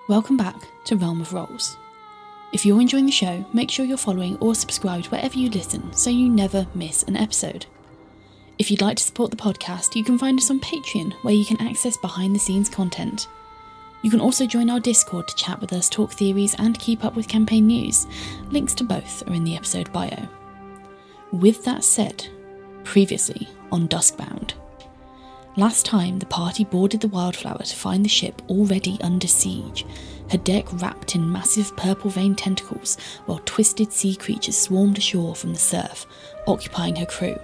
Welcome back to Realm of Rolls. If you're enjoying the show, make sure you're following or subscribed wherever you listen so you never miss an episode. If you'd like to support the podcast, you can find us on Patreon, where you can access behind-the-scenes content. You can also join our Discord to chat with us, talk theories, and keep up with campaign news. Links to both are in the episode bio. With that said, previously on Duskbound. Last time, the party boarded the Wildflower to find the ship already under siege, her deck wrapped in massive purple-veined tentacles, while twisted sea creatures swarmed ashore from the surf, occupying her crew.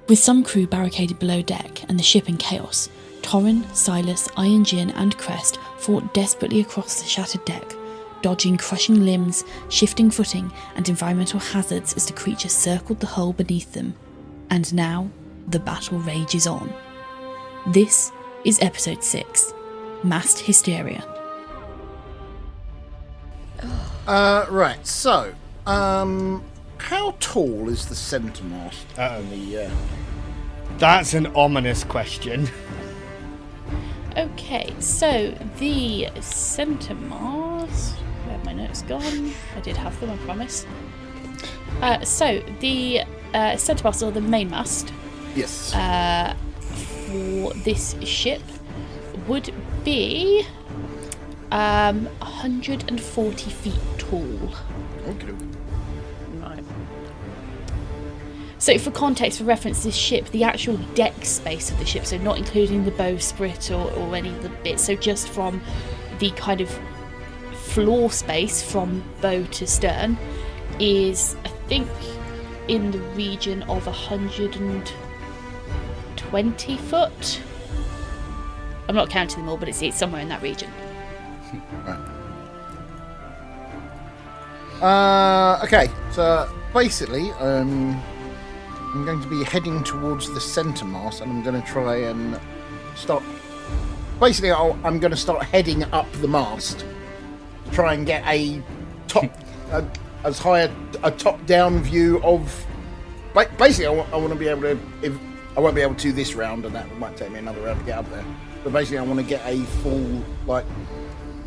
With some crew barricaded below deck and the ship in chaos, Torran, Silas, Ayaan-Jin and Crest fought desperately across the shattered deck, dodging crushing limbs, shifting footing and environmental hazards as the creatures circled the hull beneath them. And now, the battle rages on. This is episode 6, Mast Hysteria. Right, so, how tall is the centre mast? That's an ominous question. Okay, so the centre mast... Where have my notes gone? I did have them, I promise. So, the centre mast, or the main mast... Yes. For this ship would be 140 feet tall. Okay. Right. So for context, for reference, this ship, the actual deck space of the ship, so not including the bowsprit or any of the bits, so just from the kind of floor space from bow to stern, is, I think, in the region of 120 foot. I'm not counting them all, but it's somewhere in that region. Okay, so basically, I'm going to be heading towards the centre mast, and I'm going to try and start. Basically, I'm going to start heading up the mast, to try and get a top, as high a top-down view of. Basically, I want to be able to. I won't be able to this round, and that might take me another round to get up there. But basically, I want to get a full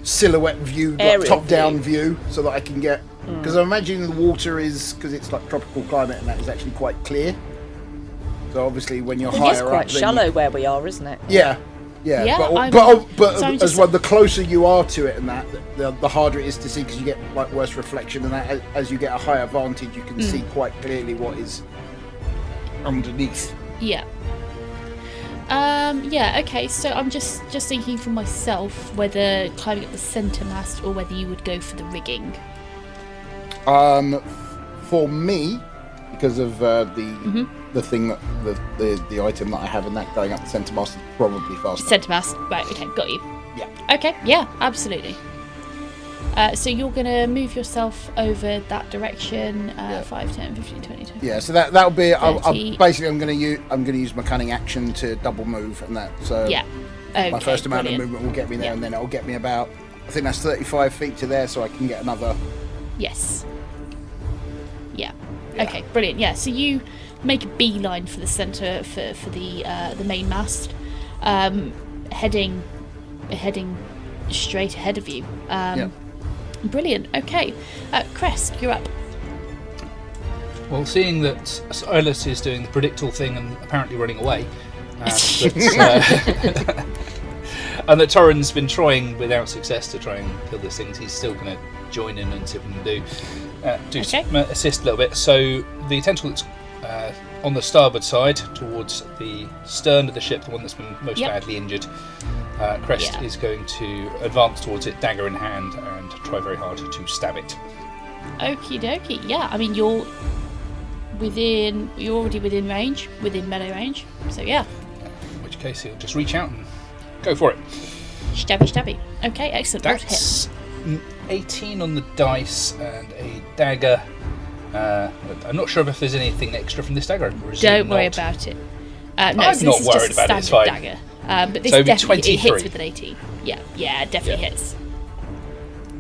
silhouette view, top-down view, so that I can get. Because I imagine the water is, because it's like tropical climate, and that is actually quite clear. So obviously, when you're higher up, it's quite shallow where we are, isn't it? Yeah. But as well, the closer you are to it, and that the harder it is to see, because you get worse reflection, and that as you get a higher vantage, you can see quite clearly what is underneath. Yeah. Okay, so I'm just thinking for myself whether climbing up the centre mast or whether you would go for the rigging. For me, because of the thing that the item that I have, and that going up the centre mast is probably faster. Centre mast, right, okay, got you. Yeah. Okay, yeah, absolutely. So you're going to move yourself over that direction, 5, 10, 15, 20, 25. Yeah, so that'll be. I'm going to use my cunning action to double move, and that. So yeah. Okay, my first amount brilliant. of movement will get me there, and then it'll get me about. I think that's 35 feet to there, so I can get another. Yes. Yeah. Okay, brilliant. Yeah, so you make a beeline for the centre for the main mast, heading straight ahead of you. Brilliant. Okay, Crest, you're up. Well, seeing that Silas is doing the predictable thing and apparently running away, and that Torran's been trying without success to try and kill these things, he's still going to join in and see what he can do. Assist a little bit. So the tentacle that's on the starboard side, towards the stern of the ship, the one that's been most badly injured, Crest is going to advance towards it, dagger in hand, and try very hard to stab it. Okie dokie. Yeah, I mean you're already within range, within melee range. So yeah. In which case he'll just reach out and go for it. Stabby. Okay, excellent. That's 18 on the dice and a dagger. I'm not sure if there's anything extra from this dagger. Don't worry about it. No, I'm so not this is worried just a about it. It's standard fine. dagger. But this So definitely it 23. hits with an 18. Yeah, it definitely hits.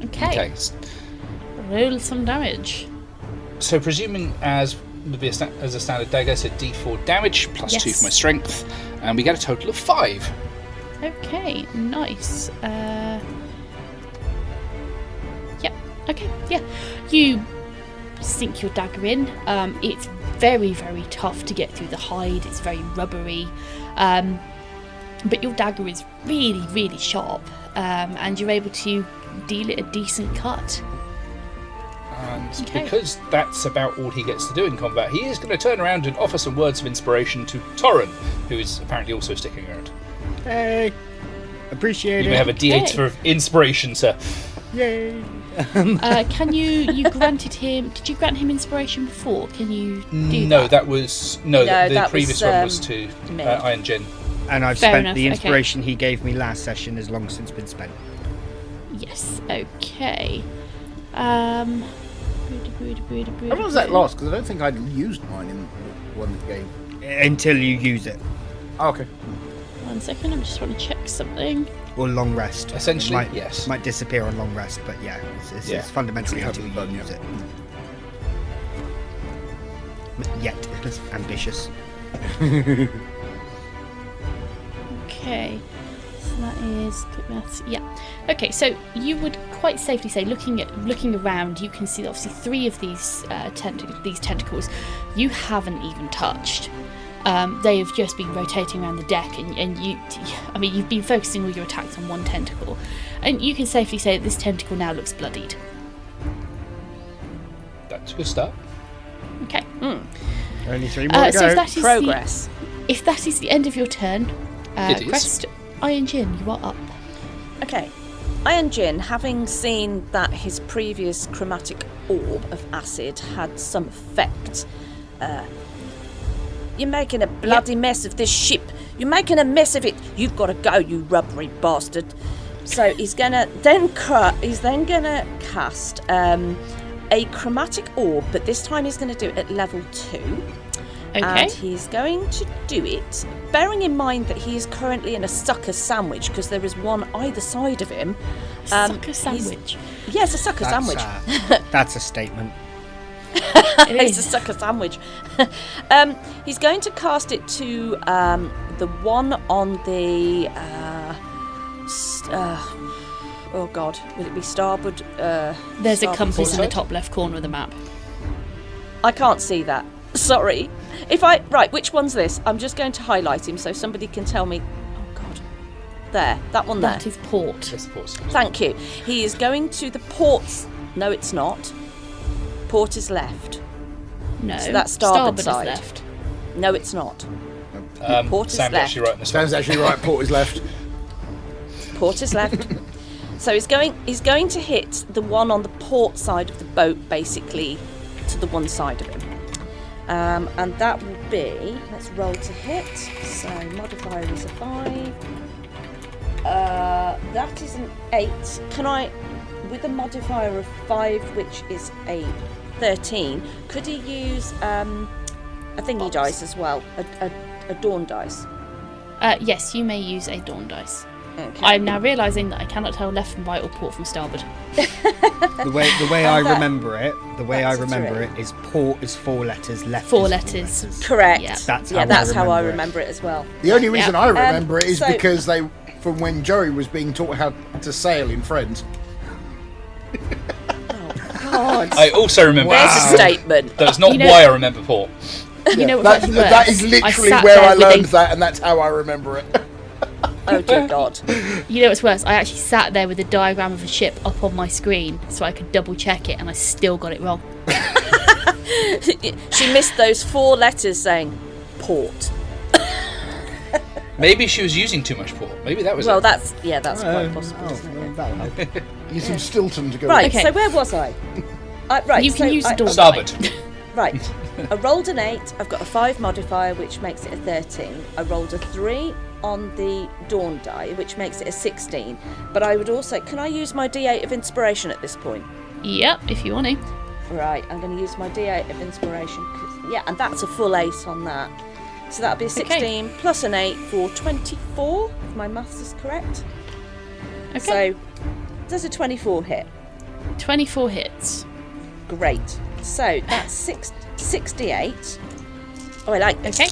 Okay. Roll some damage. So presuming as would be as a standard dagger, it's a D4 damage plus 2 for my strength, and we get a total of 5. Okay, nice. Okay, yeah. You sink your dagger in. It's very, very tough to get through the hide. It's very rubbery. But your dagger is really, really sharp. And you're able to deal it a decent cut. And because that's about all he gets to do in combat, he is going to turn around and offer some words of inspiration to Torran, who is apparently also sticking around. Hey, appreciate You it. may have a D8 Hey. for inspiration, sir. Yay. Can you granted him? Did you grant him inspiration before? Can you do No, that? that was the that previous was, one was to me. Ayaan-Jin. And I've Fair spent enough, the okay. inspiration he gave me last session has long since been spent. Yes. Okay. How long does that last? Because I don't think I'd used mine in the one that gave. Until you use it. Oh, okay. 1 second. I just want to check something. Or long rest. Essentially, might, yes. Might disappear on long rest, but yeah, it's fundamentally Which until we you haven't use done it. Yet, it's ambitious. Okay. So that is quick maths. Yeah. Okay. So you would quite safely say, looking around, you can see that obviously 3 of these tentacles you haven't even touched. They have just been rotating around the deck, and you've been focusing all your attacks on one tentacle, and you can safely say that this tentacle now looks bloodied. That's a good start. Okay. Only 3 more to So go. if that is Progress. if that is the end of your turn, It is. Crest, Ayaan-Jin, you are up. Okay. Ayaan-Jin, having seen that his previous chromatic orb of acid had some effect, you're making a bloody mess of this ship. You're making a mess of it. You've got to go, you rubbery bastard. So he's gonna then cast a chromatic orb, but this time he's going to do it at level 2. Okay. And he's going to do it, bearing in mind that he is currently in a sucker sandwich because there is one either side of him. Sucker sandwich. Yes, a sucker sandwich. That's a statement. It It's a is. sucker sandwich. He's going to cast it to the one on the. Oh God, would it be starboard? There's a starboard compass in the side? top left corner of the map. I can't see that. Sorry. Right, which one's this? I'm just going to highlight him so somebody can tell me. Oh God, there, that one there. That is port. That's the port. Thank you. He is going to the ports. No, it's not. Port is left. No. So that's starboard is side. left. No, it's not. Port is Sam's left. actually right in this Sounds actually right. Port is left. Port is left. So he's going to hit the one on the port side of the boat, basically to the one side of him. And that will be, let's roll to hit. So modifier is a 5. That is an 8. Can I, with a modifier of 5, which is a 13, could he use a thingy dice as well, a dawn dice? Yes, you may use a dawn dice. Okay. I'm now realising that I cannot tell left from right or port from starboard. The way I remember it, that's a 3. is port is 4 letters, left 4 is letters. 4 letters. Correct. Yeah. That's How I remember it. remember it as well. The only reason Yeah. I remember it is so- because from when Joey was being taught how to sail in Friends. God. I also remember. There's Wow. a statement. That's not You know- why I remember port. You know what's actually worse? That is literally sat where there I with learned a- that, and that's how I remember it. Oh dear God. You know what's worse? I actually sat there with a diagram of a ship up on my screen so I could double check it, and I still got it wrong. She missed those 4 letters saying port. Maybe she was using too much port. Maybe that was Well, it. that's quite possible, isn't it? Use some Stilton to go. Right. Okay. So where was I? Right. You can so use I- the dawn Starboard. die. Right. I rolled an 8. I've got a 5 modifier, which makes it a 13. I rolled a 3 on the dawn die, which makes it a 16. But I would also, can I use my D8 of inspiration at this point? Yep, if you want to. Right. I'm going to use my D8 of inspiration. Yeah, and that's a full 8 on that. So that'll be a 16 plus an 8 for 24, if my maths is correct. Okay. So, does a 24 hit? 24 hits. Great. So, that's 68. Oh, I like this. Okay.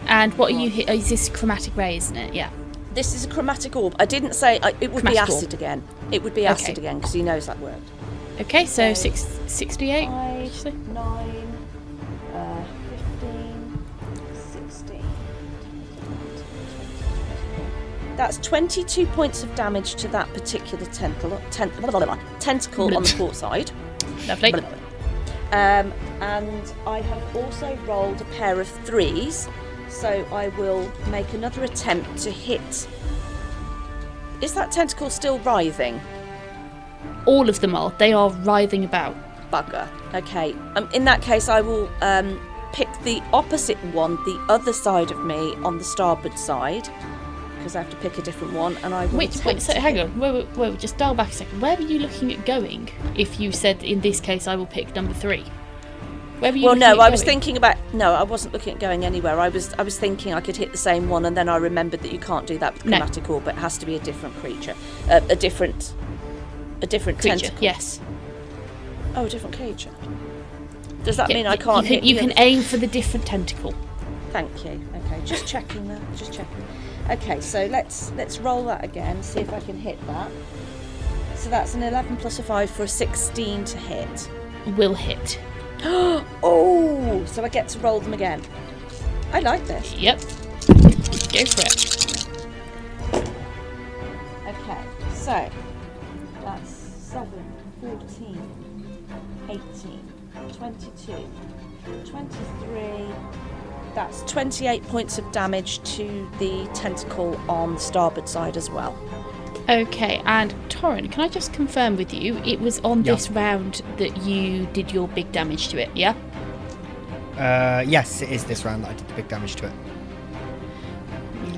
And what are you hit? Oh, is this chromatic ray, isn't it? Yeah. This is a chromatic orb. I didn't say it would be Chromatic acid orb. again. It would be acid Okay. again because he knows that word. Okay, so So, 68. 5, 9, 15, 16. That's 22 points of damage to that particular tentacle on the port side. Lovely. And I have also rolled a pair of 3s, so I will make another attempt to hit. Is that tentacle still writhing? All of them are. They are writhing about. Bugger. Okay. In that case, I will pick the opposite one, the other side of me, on the starboard side, because I have to pick a different one, and I will. Wait, so hang on. Wait, just dial back a second. Where were you looking at going? If you said in this case, I will pick number 3. Where were you? Well, looking no, at I was going? thinking about. No, I wasn't looking at going anywhere. I was thinking I could hit the same one, and then I remembered that you can't do that with No. chromatic orb. It has to be a different creature, a different creature. tentacle. Yes. Oh, a different creature. Does that mean I You can't can, hit? you the can other- aim for the different tentacle. Thank you. Okay, just checking that. Just checking. Okay, so let's roll that again. See if I can hit that. So that's an 11 plus a 5 for a 16 to hit. Will hit. Oh, so I get to roll them again. I like this. Yep. Go for it. Okay, so that's 7, 14, 18, 22, 23. That's 28 points of damage to the tentacle on the starboard side as well. Okay, and Torran, can I just confirm with you, it was on this round that you did your big damage to it, yeah? Yes, it is this round that I did the big damage to it.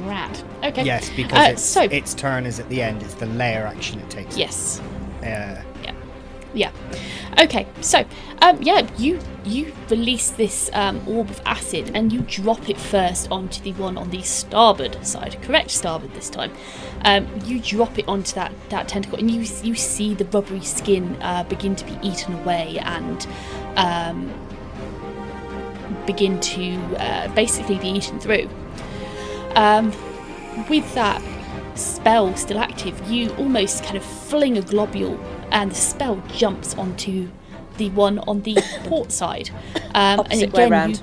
Rad. Okay. Yes, because so its turn is at the end. It's the layer action it takes. yes. Yeah. Okay, so you release this orb of acid and you drop it first onto the one on the starboard side. Correct, starboard this time. You drop it onto that tentacle and you see the rubbery skin begin to be eaten away and begin to basically be eaten through. With that spell still active, you almost kind of fling a globule and the spell jumps onto the one on the port side. Opposite way round.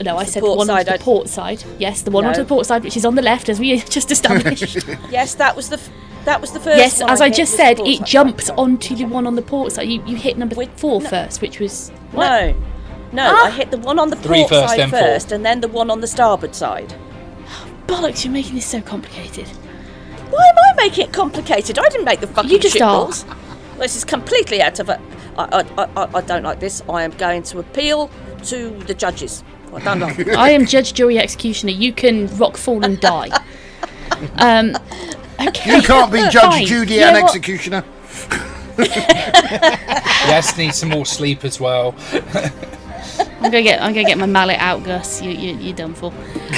No, I The said the port one side, onto the port side. Yes, the one No. onto the port side, which is on the left, as we just established. Yes, that was the first Yes, one as I hit just was the said, port it side. jumps Right. onto the one on the port side. You hit number 4 first, which was... What? No, I hit the one on the 3 port first, side then 4. first, and then the one on the starboard side. Bollocks, you're making this so complicated. Why am I making it complicated? I didn't make the fucking You just shit are. rules. This is completely out of it. I don't like this. I am going to appeal to the judges. I don't like it. I am judge, jury, executioner. You can rock, fall and die. Okay. You can't be Judge, Fine. Judy, You know and what? executioner. Yes, need some more sleep as well. I'm gonna get my mallet out, Gus. You're done for.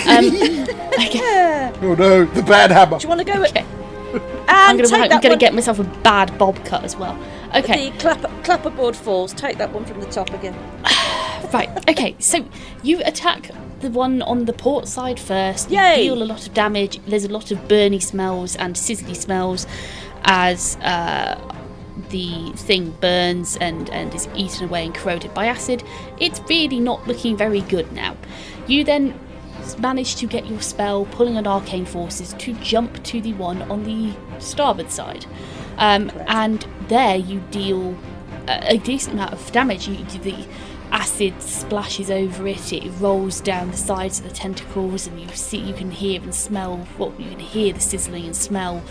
Okay. Oh no, the bad hammer. Do you want to go with... Okay. And I'm take gonna that one. get myself a bad bob cut as well. Okay. The clapperboard falls. Take that one from the top again. Right. Okay. So you attack the one on the port side first. You Yay! deal a lot of damage. There's a lot of burny smells and sizzly smells as the thing burns and is eaten away and corroded by acid. It's really not looking very good now. You then manage to get your spell, pulling on arcane forces, to jump to the one on the starboard side. And there you deal a decent amount of damage. The acid splashes over it, it rolls down the sides of the tentacles, and you can hear and smell, you can hear the sizzling and smell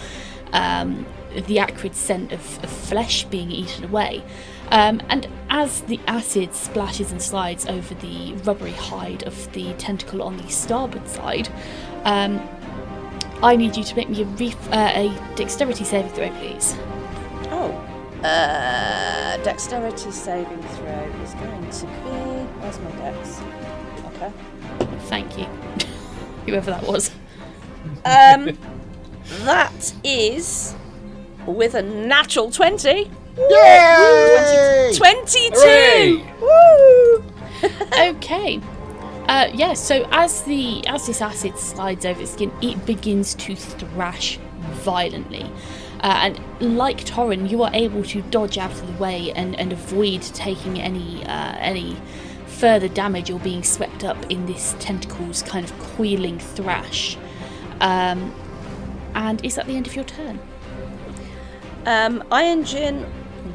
the acrid scent of flesh being eaten away. And as the acid splashes and slides over the rubbery hide of the tentacle on the starboard side, I need you to make me a dexterity saving throw, please. Dexterity saving throw is going to be... Where's my dex? Okay. Thank you. Whoever that was. That is with a natural 20. Yay! 22. Hooray! Woo! Okay. So as this acid slides over its skin, it begins to thrash violently. And like Torran, you are able to dodge out of the way and avoid taking any further damage or being swept up in this tentacle's kind of coiling thrash. And is that the end of your turn? Ayaan-Jin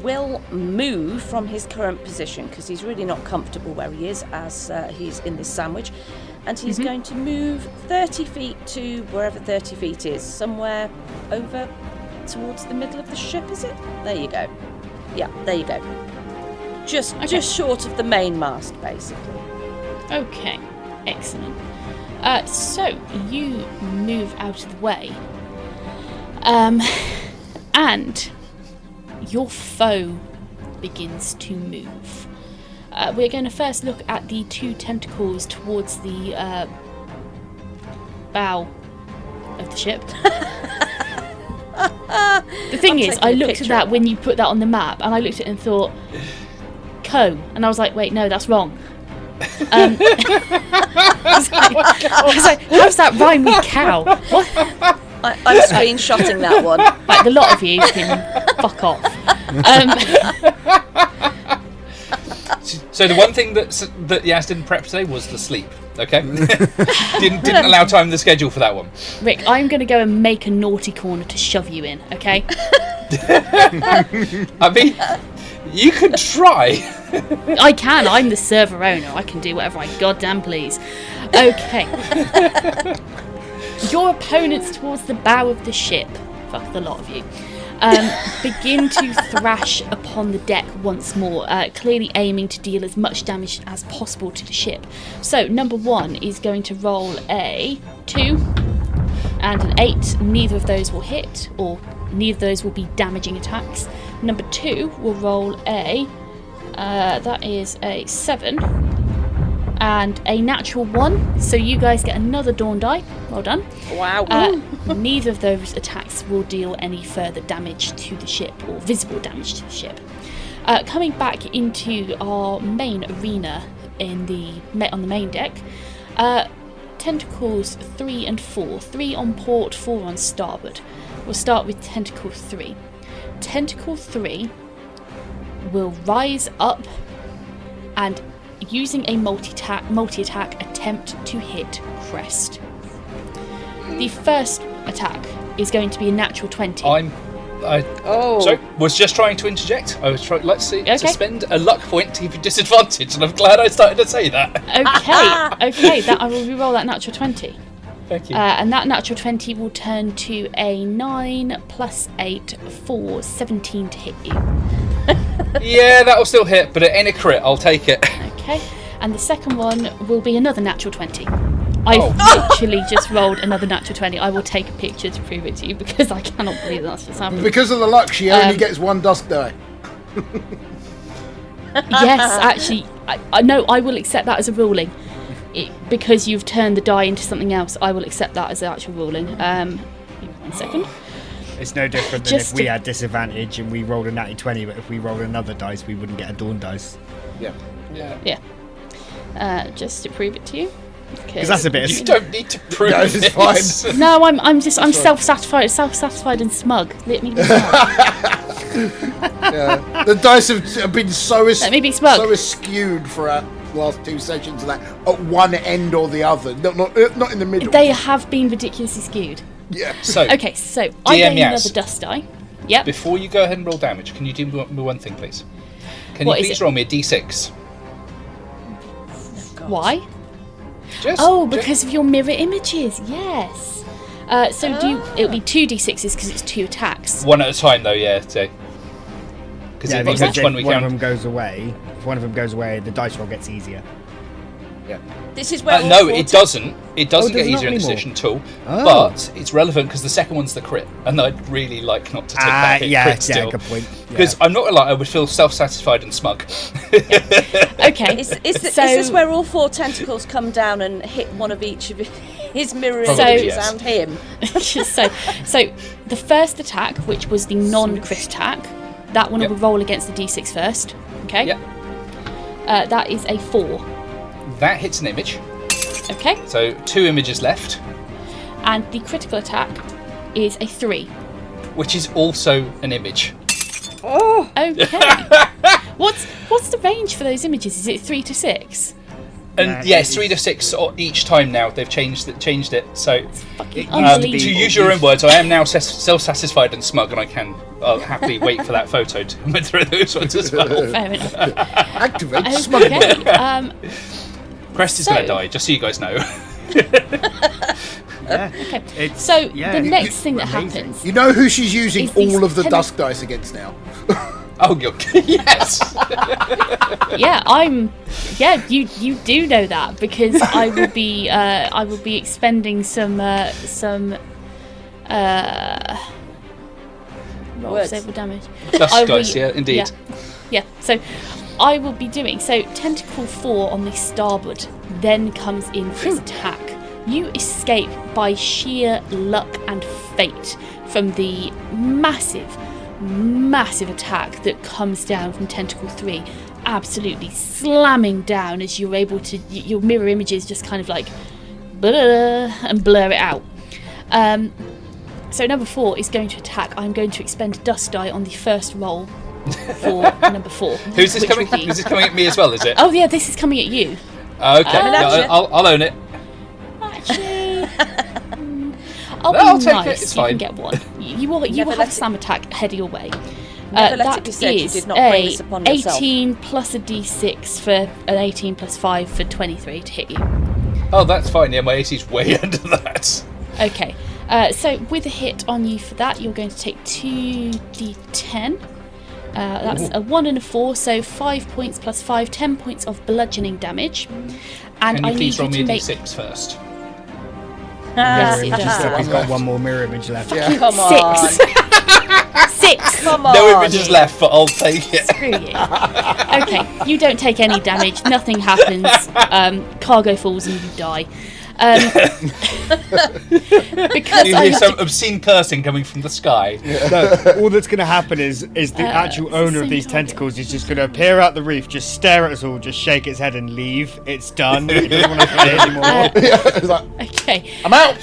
will move from his current position because he's really not comfortable where he is as he's in this sandwich, and he's going to move 30 feet to wherever 30 feet is, somewhere over towards the middle of the ship, is it? There you go. Yeah, there you go. Just short of the main mast, basically. Okay, excellent. So you move out of the way, and your foe begins to move. We're going to first look at the two tentacles towards the bow of the ship. The thing is, I looked at that when you put that on the map, and I looked at it and thought, "Co," and I was like, "Wait, no, that's wrong." I was like, "How's that rhyme with cow?" What? I'm screenshotting that one. Like, the lot of you can fuck off. So the one thing that Yaz didn't prep today was the sleep. Okay, didn't allow time in the schedule for that one. Rikh, I'm going to go and make a naughty corner to shove you in. Okay. I mean, you can try. I can. I'm the server owner. I can do whatever I goddamn please. Okay. Your opponents towards the bow of the ship, fuck the lot of you, begin to thrash upon the deck once more, clearly aiming to deal as much damage as possible to the ship. So, number 1 is going to roll a 2 and an 8. Neither of those will hit, or neither of those will be damaging attacks. Number 2 will roll a, that is a 7, and a natural 1, so you guys get another Dawn die. Well done. Wow. Neither of those attacks will deal any further damage to the ship, or visible damage to the ship. Coming back into our main arena on the main deck, tentacles 3 and 4. 3 on port, 4 on starboard. We'll start with tentacle 3. Tentacle 3 will rise up and, using a multi-attack, attempt to hit Crest. The first attack is going to be a natural 20. Sorry, was just trying to interject. I was trying, to spend a luck point to give you disadvantage, and I'm glad I started to say that. Okay, that I will re-roll that natural 20. Thank you. And that natural 20 will turn to a 9 plus 8 for 17 to hit you. Yeah, that'll still hit, but it ain't a crit. I'll take it. Okay, and the second one will be another natural 20. I've literally just rolled another natural 20. I will take a picture to prove it to you because I cannot believe that's just happened. Because of the luck, she only gets 1 dusk die. Yes, actually, I will accept that as a ruling. Because you've turned the die into something else, I will accept that as an actual ruling. Give me 1 second. It's no different than if we had disadvantage and we rolled a natty 20, but if we rolled another dice, we wouldn't get a Dawn dice. Yeah. Just to prove it to you. Because that's a bit. You don't need to prove it. It's fine. No, I'm self-satisfied and smug. Let me be smug. Yeah. The dice have been so Let me be smug. so skewed throughout the last 2 sessions that at one end or the other, not in the middle. They have been ridiculously skewed. Yeah. So, Okay, so I gain Yaz. another dust die. Yep. Before you go ahead and roll damage, can you do me one thing, please? Can What you is please it? roll me a d6? Why? Just, Because of your mirror images. Yes. It'll be 2d6s because it's 2 attacks. one at a time, though. Yeah. So. Because Yeah, it because means if one we one of count. them goes away, if one of them goes away, the dice roll gets easier. Yeah. This is where No, it doesn't. It doesn't does get it not easier in this anymore? edition at all. Oh. But it's relevant because the second one's the crit, and I'd really like not to take that hit crit still. good point. Because I'm not gonna lie, I would feel self-satisfied and smug. Okay. Is this where all 4 tentacles come down and hit one of each of his mirror Probably, images yes. and him? so the first attack, which was the non-crit attack, that one Yep. will roll against the d6 first. Okay. Yep. That is a 4. That hits an image. Okay. So 2 images left, And the critical attack is a 3. which is also an image. Okay. What's the range for those images? Is it 3 to 6? And yes, 3 to 6 each time now. They've changed it. So, Fucking to unbelievable. use your own words, I am now self-satisfied and smug, and I'll happily wait for that photo to come through those ones as well. Fair enough. Activate smug mode. Okay. Crest is So- going to die, just so you guys know. Yeah. Okay. It's, So yeah, the it's next thing that amazing. happens. You know who she's using Is these all of the pen- dusk dice against now? Oh, yes. Yeah, Yeah, you do know that because I will be expending some roll Words. save damage. Dust I will- dice, yeah, indeed. Yeah. So I will be doing tentacle 4 on the starboard then comes in for its attack. You escape by sheer luck and fate from the massive attack that comes down from tentacle 3, absolutely slamming down as you're able to, your mirror images just kind of like blur and blur it out. So number 4 is going to attack. I'm going to expend dust die on the first roll for number 4. Who's this which coming? will be- Is this coming at me as well? Is it? Oh yeah, this is coming at you. Okay, Coming at you. I'll own it. Actually, I'll No, be I'll take nice. it, it's you fine. can get one. You will Never have let a it- slam attack headed your way. Never let That it be said you is did not bring a this upon yourself. 18 plus a d6 for an 18 plus 5 for 23 to hit you. Oh, that's fine. Yeah, my AC's way under that. Okay, so with a hit on you for that, you're going to take 2d10. That's a 1 and a 4, so 5 points plus 5, 10 points of bludgeoning damage. And Can I you need please you roll me to a make d6 first? Yes, it Mirror image does. stuff. He's got one more mirror image left. Yeah. Come on. 6. Come on. No images left, but I'll take it. Screw you. Okay, you don't take any damage, nothing happens, cargo falls and you die. Because You I hear have some to, obscene cursing coming from the sky. No, all that's going to happen is the actual it's the owner of same these target. tentacles is just going to appear out the reef, just stare at us all, just shake its head and leave. It's done. It doesn't want to play anymore. It's like, okay, I'm out.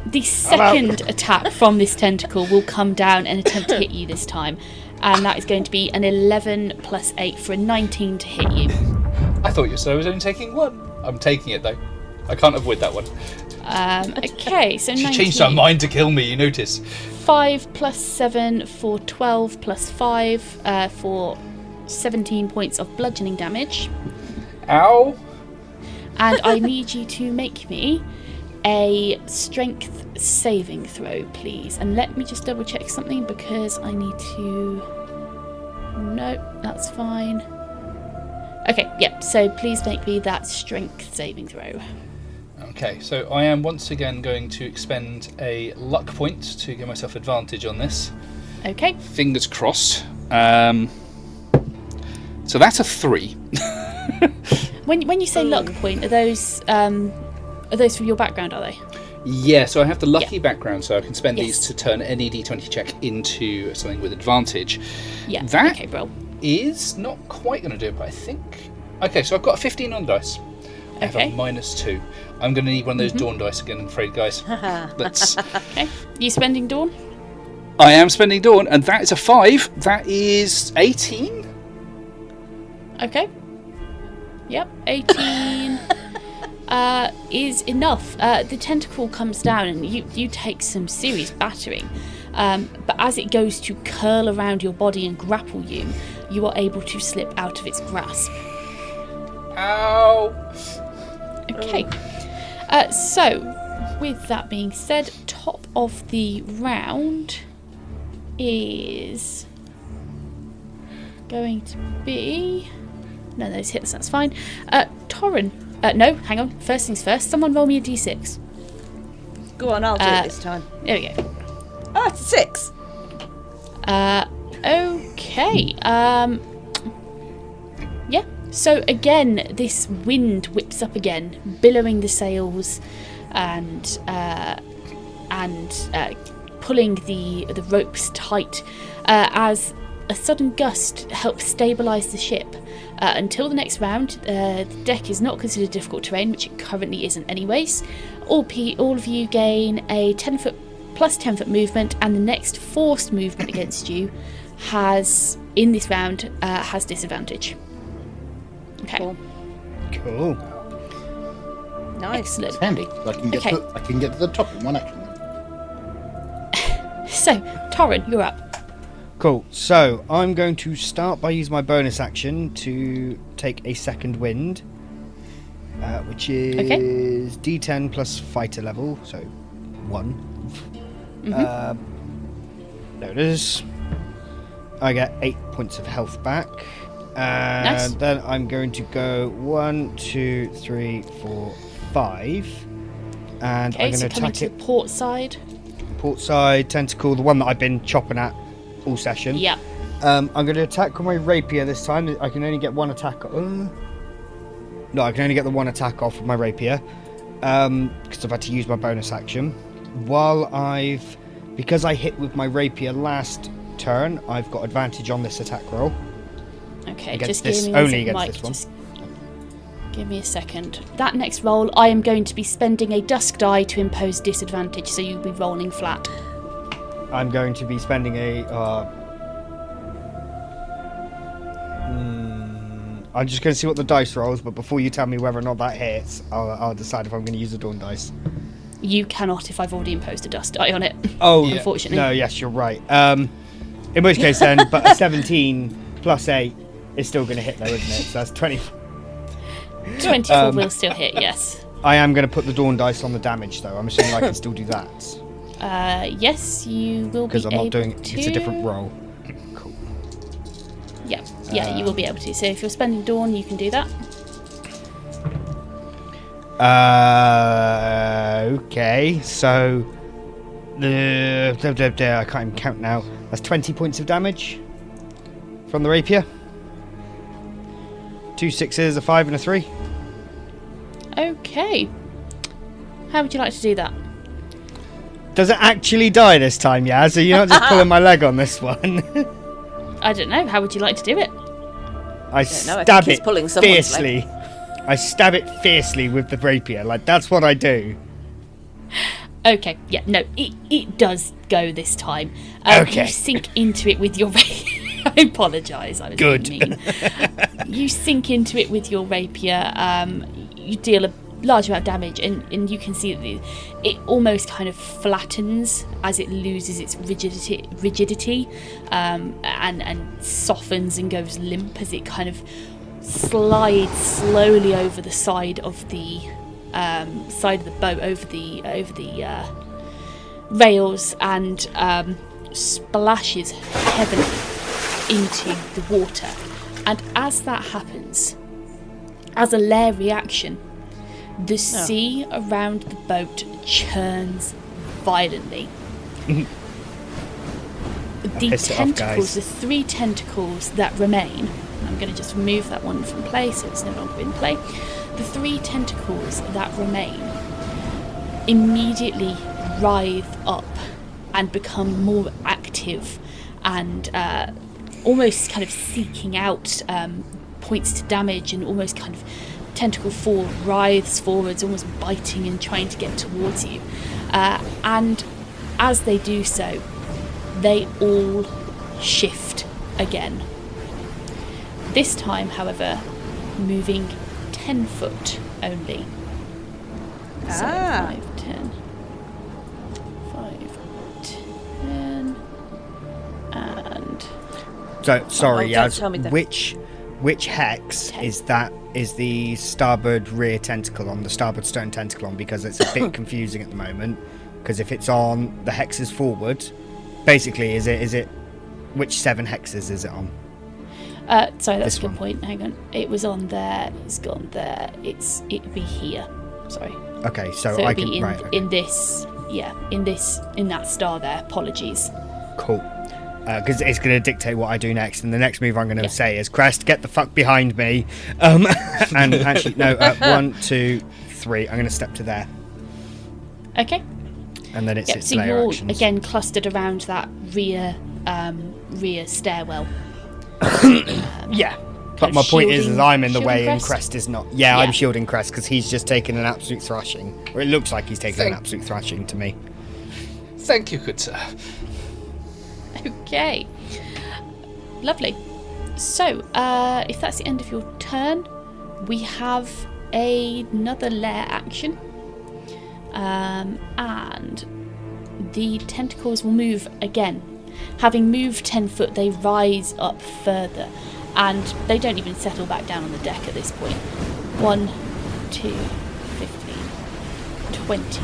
the second attack from this tentacle will come down and attempt to hit you this time, and that is going to be an 11 plus 8 for a 19 to hit you. I thought you said I was only taking 1. I'm taking it though. I can't avoid that one. Okay, so She 19. changed her mind to kill me, you notice. 5 plus 7 for 12 plus 5 for 17 points of bludgeoning damage. Ow. And I need you to make me a strength saving throw, please. And let me just double check something because I need to... No, that's fine. Okay, yep, so please make me that strength saving throw. Okay, so I am once again going to expend a luck point to give myself advantage on this. Okay, Fingers crossed. So that's a 3. when you say luck point, are those from your background, are they? Yeah, so I have the lucky background, so I can spend these Yes. to turn any d20 check into something with advantage. Yeah, That okay, bro. is not quite going to do it, but I think... Okay, so I've got a 15 on dice. I have a Okay. -2. I'm going to need one of those dawn dice again, I'm afraid, guys. Let's... Okay, you spending Dawn? I am spending dawn, and that is a 5. That is 18. Okay. Yep, 18 is enough. The tentacle comes down and you take some serious battering. But as it goes to curl around your body and grapple you, you are able to slip out of its grasp. Ow. Okay. So, with that being said, top of the round is going to be... No, those hits, that's fine. Torran. No, hang on. First things first. Someone roll me a d6. Go on, I'll do it this time. There we go. Oh, it's a 6. Okay. Yeah. So again, this wind whips up again, billowing the sails and pulling the ropes tight as a sudden gust helps stabilise the ship. Until the next round, the deck is not considered difficult terrain, which it currently isn't anyways. All of you gain a 10-foot plus 10-foot movement, and the next forced movement against you has, in this round, has disadvantage. Okay. Cool. Nice. Excellent. Handy. I can get to the top in one action. So, Torran, you're up. Cool. So I'm going to start by using my bonus action to take a second wind, which is D10 plus fighter level, so 1. There it is. I get 8 points of health back. And Nice. then I'm going to go 1, 2, 3, 4, 5. And I'm going to coming attack to it. the port side. Port side tentacle, the one that I've been chopping at all session. Yeah. I'm going to attack with my rapier this time. I can only get one attack. No, I can only get the one attack off with my rapier because I've had to use my bonus action. Because I hit with my rapier last turn, I've got advantage on this attack roll. Okay, Against just this- give me only one against second, this Mike. Just give me a second. That next roll, I am going to be spending a dusk die to impose disadvantage, so you'll be rolling flat. I'm going to be spending I'm just going to see what the dice rolls, but before you tell me whether or not that hits, I'll decide if I'm going to use the dawn dice. You cannot if I've already imposed a dust die on it. Oh, unfortunately. No, yes, you're right. In which case then, but a 17 plus 8 is still going to hit though, isn't it? So that's 20. 24 will still hit, yes. I am going to put the dawn dice on the damage though. I'm assuming I can still do that. Yes, you will be Because I'm able not doing to. it's a different roll. Cool. Yeah, you will be able to. So if you're spending dawn, you can do that. Okay, so I can't even count now. That's 20 points of damage from the rapier. 2 6s, a 5, and a 3. Okay. How would you like to do that? Does it actually die this time, yeah? So you're not just pulling my leg on this one. I don't know. How would you like to do it? I don't know, I stab think he's it pulling someone's fiercely. I stab it fiercely with the rapier. Like, that's what I do. Okay, yeah, no, it does go this time. Okay. You sink into it with your rapier. I apologise, I was Good. being mean. You sink into it with your rapier. You deal a large amount of damage, and you can see that it almost kind of flattens as it loses its rigidity, and softens and goes limp as it kind of slides slowly over the side of the boat, over the rails, and splashes heavily into the water. And as that happens, as a lair reaction, the sea around the boat churns violently. The pissed it off, tentacles, guys. the 3 tentacles that remain, I'm going to just remove that one from play so it's no longer in play. The 3 tentacles that remain immediately writhe up and become more active and almost kind of seeking out points to damage, and almost kind of tentacle form writhes forwards, almost biting and trying to get towards you. And as they do so, they all shift again. This time, however, moving 10 foot only. So 5, 10. 5, 10. And So sorry, don't Yaz. tell me that. Which hex is that? Is the starboard rear tentacle on, the starboard stern tentacle on? Because it's a bit confusing at the moment. Because if it's on the hexes forward, basically, is it which 7 hexes is it on? sorry, that's This a good one. point. Hang on, it was on there. It's gone there. It'd be here. Sorry. Okay, so So I it'd be can okay. in this. Yeah, in that star there. Apologies. Cool. Because it's going to dictate what I do next, and the next move I'm going to say is, Crest, get the fuck behind me. And actually, no, 1, 2, 3. I'm going to step to there, Okay. and then it's Yep. its So layer you're actions. again clustered around that rear rear stairwell. Yeah. But Kind my of point is I'm in the shielding way and Crest? Crest is not. Yeah, I'm Yeah. shielding Crest because he's just taken an absolute thrashing. Or it looks like he's taken an absolute thrashing to me. Thank you, good sir. Okay. Lovely. So, if that's the end of your turn, we have another lair action. And the tentacles will move again. Having moved 10 foot, they rise up further. And they don't even settle back down on the deck at this point. 1, 2, 15, 20.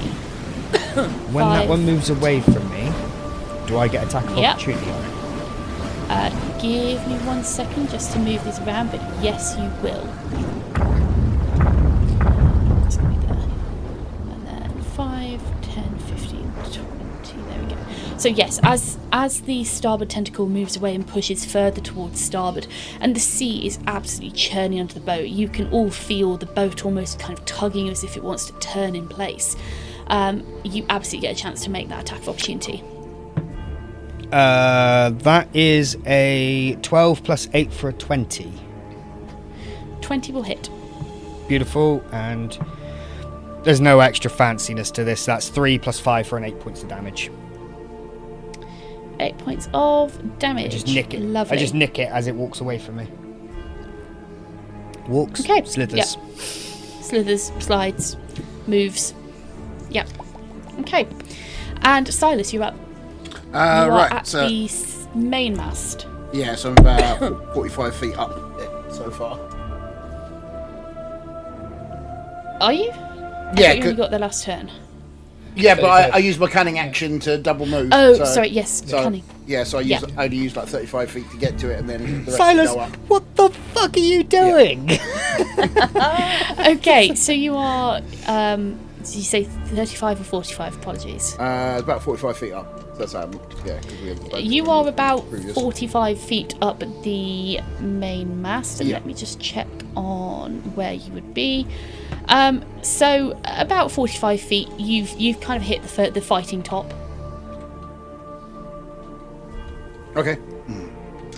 When that 5. one moves away from me, do I get attack of Yep. opportunity on it? Give me 1 second just to move these around, but yes, you will. It's going to be there. And then 5, 10, 15, 20. There we go. So yes, as the starboard tentacle moves away and pushes further towards starboard, and the sea is absolutely churning under the boat, you can all feel the boat almost kind of tugging as if it wants to turn in place. You absolutely get a chance to make that attack of opportunity. That is a 12 plus 8 for a 20. 20 will hit. Beautiful, and there's no extra fanciness to this. That's 3 plus 5 for an 8 points of damage. 8 points of damage. I just nick it. Lovely. I just nick it as it walks away from me. Walks, Okay. slithers. Yep. Slithers, slides, moves. Yep. Okay. And Silas, you're up. You are Right, at so the main mast. yeah, so I'm about 45 feet up it so far. Are you? Yeah, I thought you only good. got the last turn. Yeah, but 35. I used my cunning action to double move. Oh, so- sorry, yes, so, cunning. Yeah, so I Yeah. only used like 35 feet to get to it, and then the rest Silas, go up. what the fuck are you doing? Okay, so you are, did you say 35 or 45? Apologies. About 45 feet up. So that's how I'm, yeah, 'cause we have the boat You from are the about previous. 45 feet up the main mast, and Yeah. let me just check on where you would be. So about 45 feet, you've kind of hit the fighting top. Okay.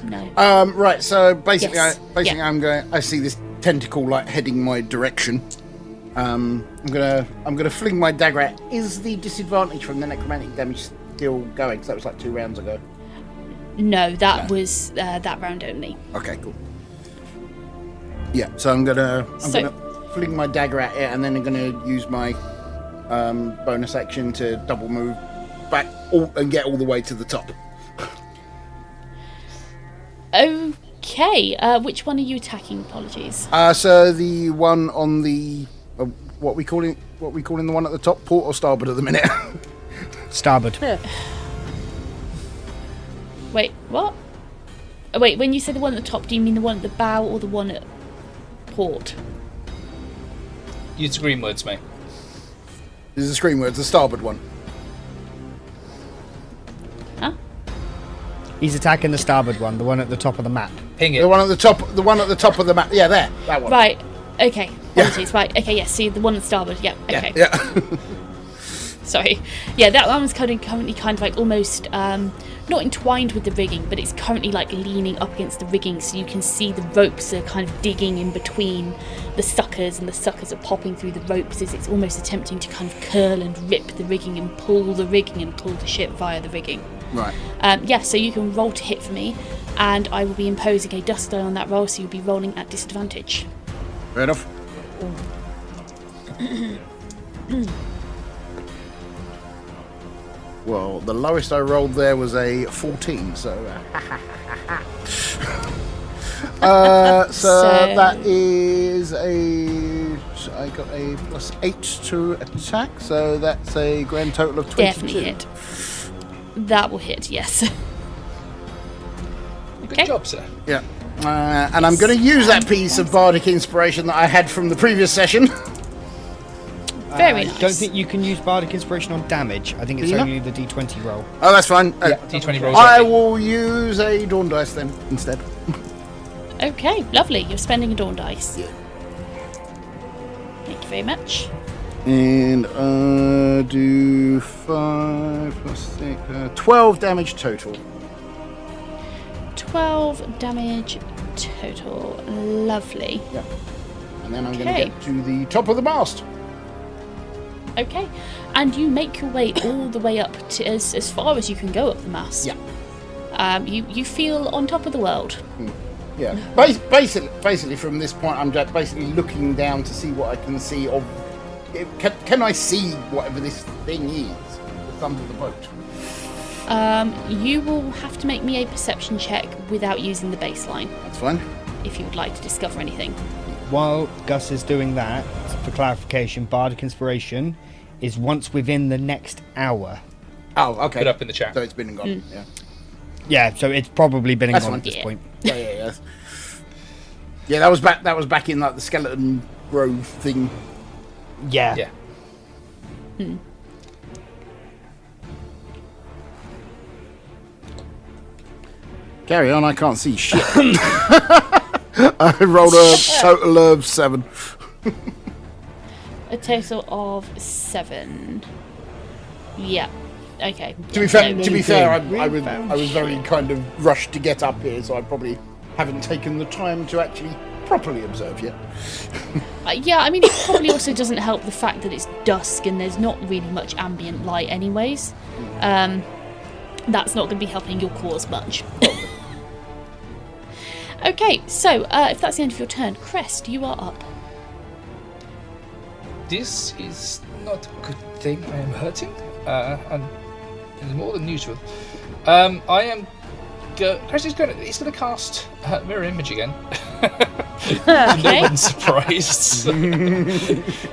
No. Right. So basically, Yes, yeah. I see this tentacle like heading my direction. I'm gonna fling my dagger at. Is the disadvantage from the necromantic damage still going? Because that was like 2 rounds ago. No, that was that round only. Okay, cool. Yeah. So I'm gonna fling my dagger at it, and then I'm gonna use my bonus action to double move back and get all the way to the top. Okay. Which one are you attacking? Apologies. So the one on the what we calling the one at the top, port or starboard at the minute? Starboard. Wait, what? Oh, wait, when you say the one at the top, do you mean the one at the bow or the one at port? Use the green words, mate. This is the screen words, the starboard one. Huh? He's attacking the starboard one, the one at the top of the map. Ping it. The one at the top of the map. Yeah, there, that one. Right. Okay. Apologies. Right. Okay. Yes. See the one at starboard. Yeah. Okay. Yeah. Sorry. Yeah, that one's currently kind of like almost not entwined with the rigging, but it's currently like leaning up against the rigging, so you can see the ropes are kind of digging in between the suckers, and the suckers are popping through the ropes as it's almost attempting to kind of curl and rip the rigging and pull the rigging and pull the ship via the rigging. Right. Yeah, so you can roll to hit for me, and I will be imposing a dust die on that roll, so you'll be rolling at disadvantage. Fair enough. Well, the lowest I rolled there was a 14, so... so that is a... I got a +8 to attack, so that's a grand total of 22. Definitely hit. That will hit, yes. Good Okay. job, sir. Yeah. And I'm going to use that piece of bardic inspiration that I had from the previous session. Very I nice. don't think you can use Bardic Inspiration on damage. I think it's Do you only the D20 roll. Oh, that's fine. D20 rolls. I only. will use a dawn dice then instead. Okay, lovely. You're spending a dawn dice. Thank you very much. And do 5 plus 6, 12 damage total. 12 damage total. Lovely. Yeah. And then I'm going Okay. to get to the top of the mast. Okay. And you make your way all the way up to as far as you can go up the mast. Yeah. You feel on top of the world. Yeah. Basically, from this point, I'm just basically looking down to see what I can see of. Can I see whatever this thing is that's under the boat? You will have to make me a perception check without using the baseline, That's fine. if you would like to discover anything. While Gus is doing that, for clarification, Bardic Inspiration is once within the next hour. Oh, okay. Put up in the chat. So it's been and gone. Yeah. Yeah, so it's probably been That's gone fine. at this Yeah. point. Yeah. Yeah, that was back in like the skeleton grove thing. Yeah. Yeah. Carry on, I can't see shit. I rolled a total of 7. A total of 7. Yeah. Okay. To be fair, I was very kind of rushed to get up here, so I probably haven't taken the time to actually properly observe yet. Yeah, I mean, it probably also doesn't help the fact that it's dusk and there's not really much ambient light anyways. That's not going to be helping your cause much. Okay, so if that's the end of your turn, Crest, you are up. This is not a good thing. I am hurting, and it's more than usual. I am. Crest is going to cast mirror image again. No Okay. one's surprised.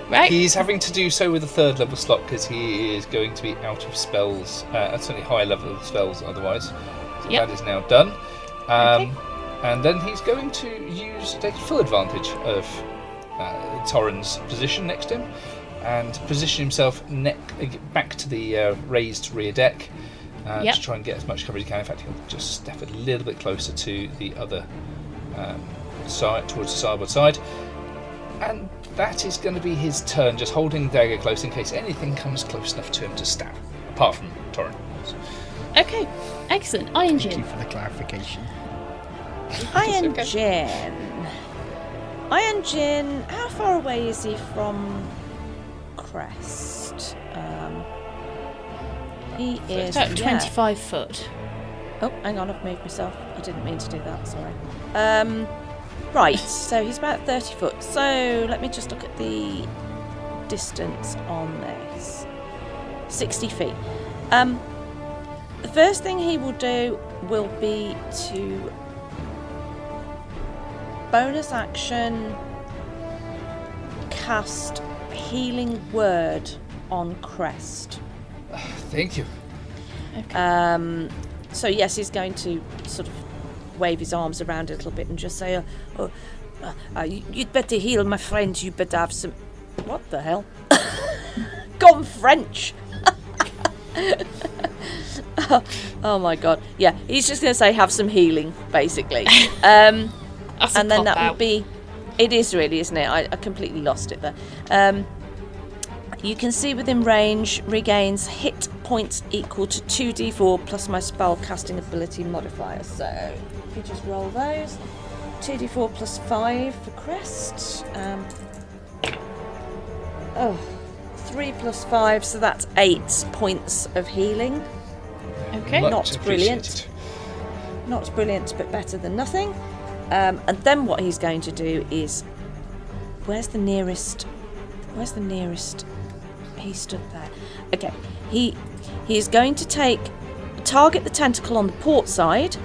Right. He's having to do so with a 3rd level slot because he is going to be out of spells, certainly high level spells otherwise. So Yep. that is now done. Okay. And then he's going to take full advantage of Torran's position next to him and position himself back to the raised rear deck Yep. to try and get as much cover as he can. In fact, he'll just step a little bit closer to the other side, towards the starboard side. And that is going to be his turn, just holding the dagger close in case anything comes close enough to him to stab, apart from Torran. Okay, excellent. Thank you Ayaan-Jin. for the clarification. Ayaan-Jin. Ayaan-Jin, how far away is he from Crest? He is About 25 foot. Oh, hang on, I've moved myself. I didn't mean to do that, sorry. Right, so he's about 30 foot. So let me just look at the distance on this. 60 feet. The first thing he will do will be to bonus action cast Healing Word on Crest. Thank you. So yes, he's going to sort of wave his arms around a little bit and just say, you'd better heal, my friend. You better have some... What the hell? Gone French. Oh my god. Yeah, he's just going to say have some healing, basically. That's a And then that cop-out. would be... It is really, isn't it? I completely lost it there. You can see within range regains hit points equal to 2d4 plus my spell casting ability modifier. So if you just roll those, 2d4 plus 5 for Crest. 3 plus 5, so that's 8 points of healing. Okay. Not Much brilliant. appreciated. Not brilliant, but better than nothing. And then what he's going to do is, where's the nearest? He stood there. Okay, he is going to target the tentacle on the port side,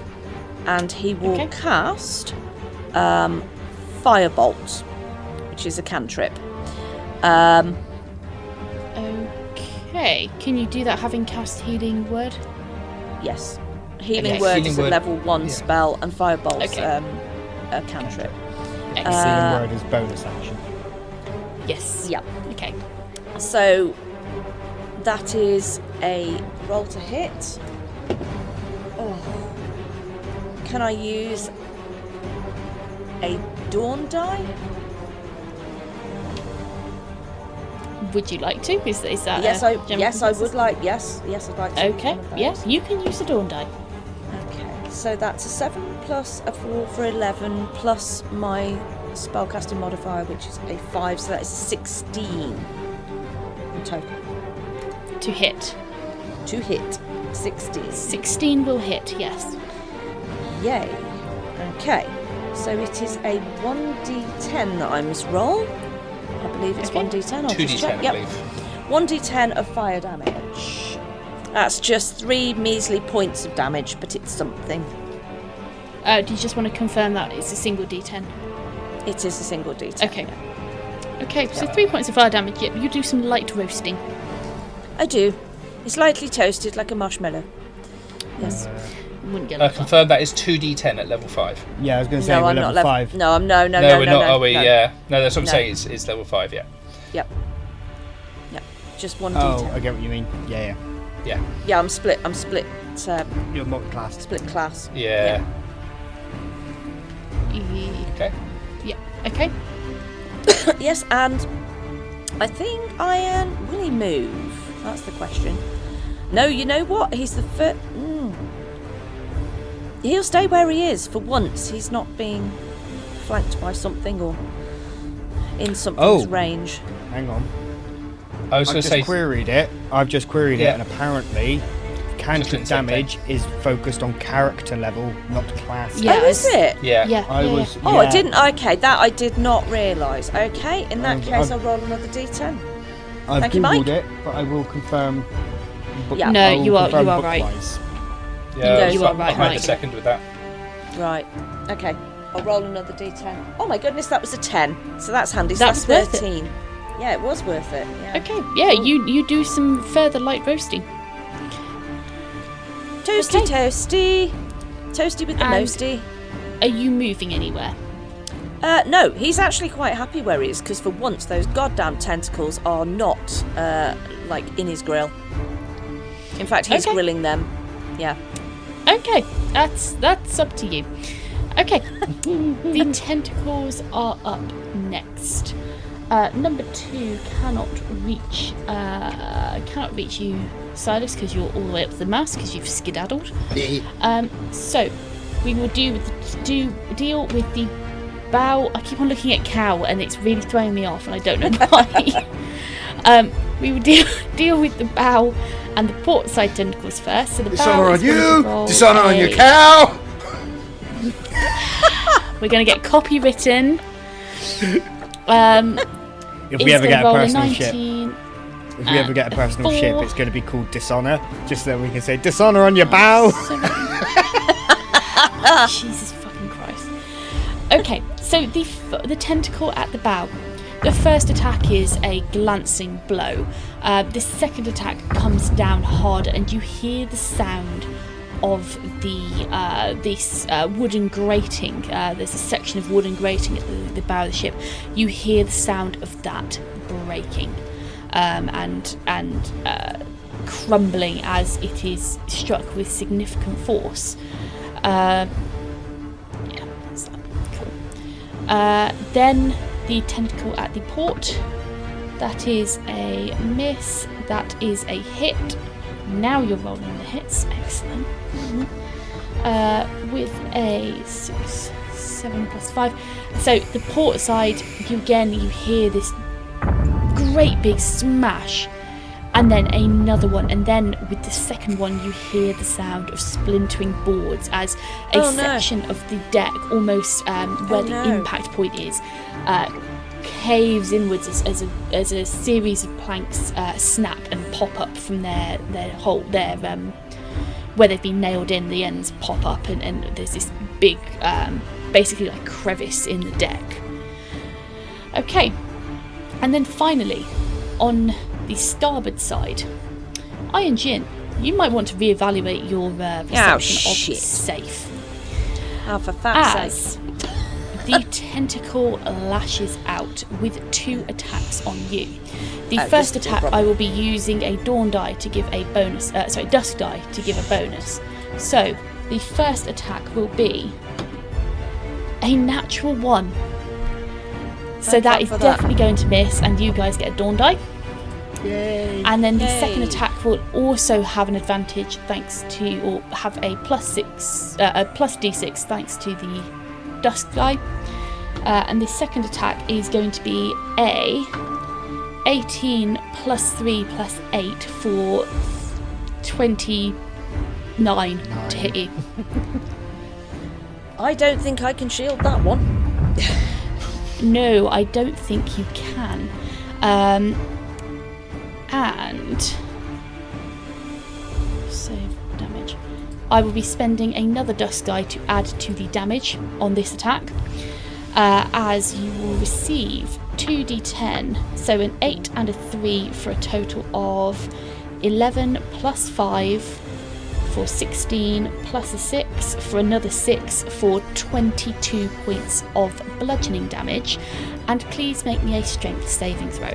and he will Okay. cast Firebolt, which is a cantrip. Okay. Can you do that having cast Healing Word? Yes, Healing Okay. Word Healing is a Word, level 1 yeah. spell, and Firebolt's Okay. a cantrip. Excellent. Healing Word is bonus action. Yes. Yep. Okay. So that is a roll to hit. Oh. Can I use a dawn die? Would you like to? Is that Yes, a I general yes I consensus? would like. Yes, I'd like to. use Okay. one of those. Yes, you can use a dawn die. Okay. So that's a 7 plus a 4 for 11 plus my spellcasting modifier, which is a 5, so that is 16 in total. To hit. To hit. 16. 16 will hit, yes. Yay. Okay. So it is a 1d10 that I must roll. I believe it's Okay. 1d10. I'll 2d10, just check. I Yep. believe. 1d10 of fire damage. That's just 3 measly points of damage, but it's something. Do you just want to confirm that it's a single d10? It is a single d10. Okay. Okay, so 3 points of fire damage. Yep, you do some light roasting. I do. It's lightly toasted like a marshmallow. Yes. Wouldn't get that far. Confirm that is 2d10 at level 5. Yeah, I was going to say No, we're I'm level not 5. No, I'm no. No, we're not, are we? no. Yeah. No, that's what I'm No. saying. It's level 5, yeah. Yep. Yep. Just 1d10. Oh, I get what you mean. Yeah. Yeah. Yeah, I'm split. You're multi-class. Split class. Yeah. Okay. Yeah, okay. Yes, and I think will he move? That's the question. No, you know what? He's the first. He'll stay where he is for once. He's not being flanked by something or in something's range. Hang on. I was I've going to just say. queried it. Yeah. And apparently, cantrip damage is focused on character level, not class. Yeah. Oh, is it? Yeah. Yeah. I was. Oh, I yeah. didn't. Okay, that I did not realise. Okay, in that case, I'll roll another d10. I've Thank you, googled Mike. it, but I will confirm. Yeah. No, I will you are confirm right. book-wise. Yeah, You are right, I made Mike. a second with that. Right. Okay. I'll roll another d10. Oh my goodness, that was a 10. So that's handy. So That's that's worth it. 13. Yeah, it was worth it. Yeah. Okay, yeah, you do some further light roasting. Toasty, Okay. toasty. Toasty with the And- mosty. Are you moving anywhere? No, he's actually quite happy where he is because for once those goddamn tentacles are not like in his grill. In fact, he's Okay. grilling them. Yeah. Okay, that's up to you. Okay, the tentacles are up next. Number 2 cannot reach you, Silas, because you're all the way up to the mast because you've skedaddled. So we will deal with the bow. I keep on looking at cow and it's really throwing me off, and I don't know why. We will deal with the bow and the port side tentacles first. So the bow Dishonor on is going to you! roll Dishonor on your a- cow! We're going to get copywritten. If we It's ever gonna get a roll personal ship, 19. if we ever get a personal ship, 4. it's going to be called Dishonor, just so that we can say Dishonor on your bow. Jesus fucking Christ. Okay, so the tentacle at the bow. The first attack is a glancing blow. The second attack comes down harder, and you hear the sound of this wooden grating. There's a section of wooden grating at the bow of the ship. You hear the sound of that breaking and crumbling as it is struck with significant force. Yeah, that's that. Cool. Then the tentacle at the port. That is a miss. That is a hit. Now you're rolling the hits. Excellent. With a 6, 7 plus 5. So the port side, you hear this great big smash, and then another one, and then with the second one you hear the sound of splintering boards as a section of the deck, almost where the impact point is, caves inwards as a series of planks snap and pop up from their hole, where they've been nailed in. The ends pop up, and there's this big, basically like crevice in the deck. Okay, and then finally, on the starboard side, Ayaan-Jin, you might want to reevaluate your perception of the safe. Oh, for fat's As sake. the tentacle lashes out with 2 attacks on you. The Oh, first just attack, a I will be using a dawn die to give a bonus. Dusk die to give a bonus. So the first attack will be a natural 1. So Thank that God is for that. definitely going to miss, and you guys get a dawn die. Yay. And then the Yay. second attack attack will also have an advantage thanks to, or have a plus d6 thanks to the dusk guy. And the second attack is going to be a 18 plus 3 plus 8 for 29 to hit you. I don't think I can shield that one. No, I don't think you can. And save damage. I will be spending another dust die to add to the damage on this attack, as you will receive 2d10, so an 8 and a 3 for a total of 11 plus 5 for 16 plus a 6 for another 6 for 22 points of bludgeoning damage. And please make me a strength saving throw.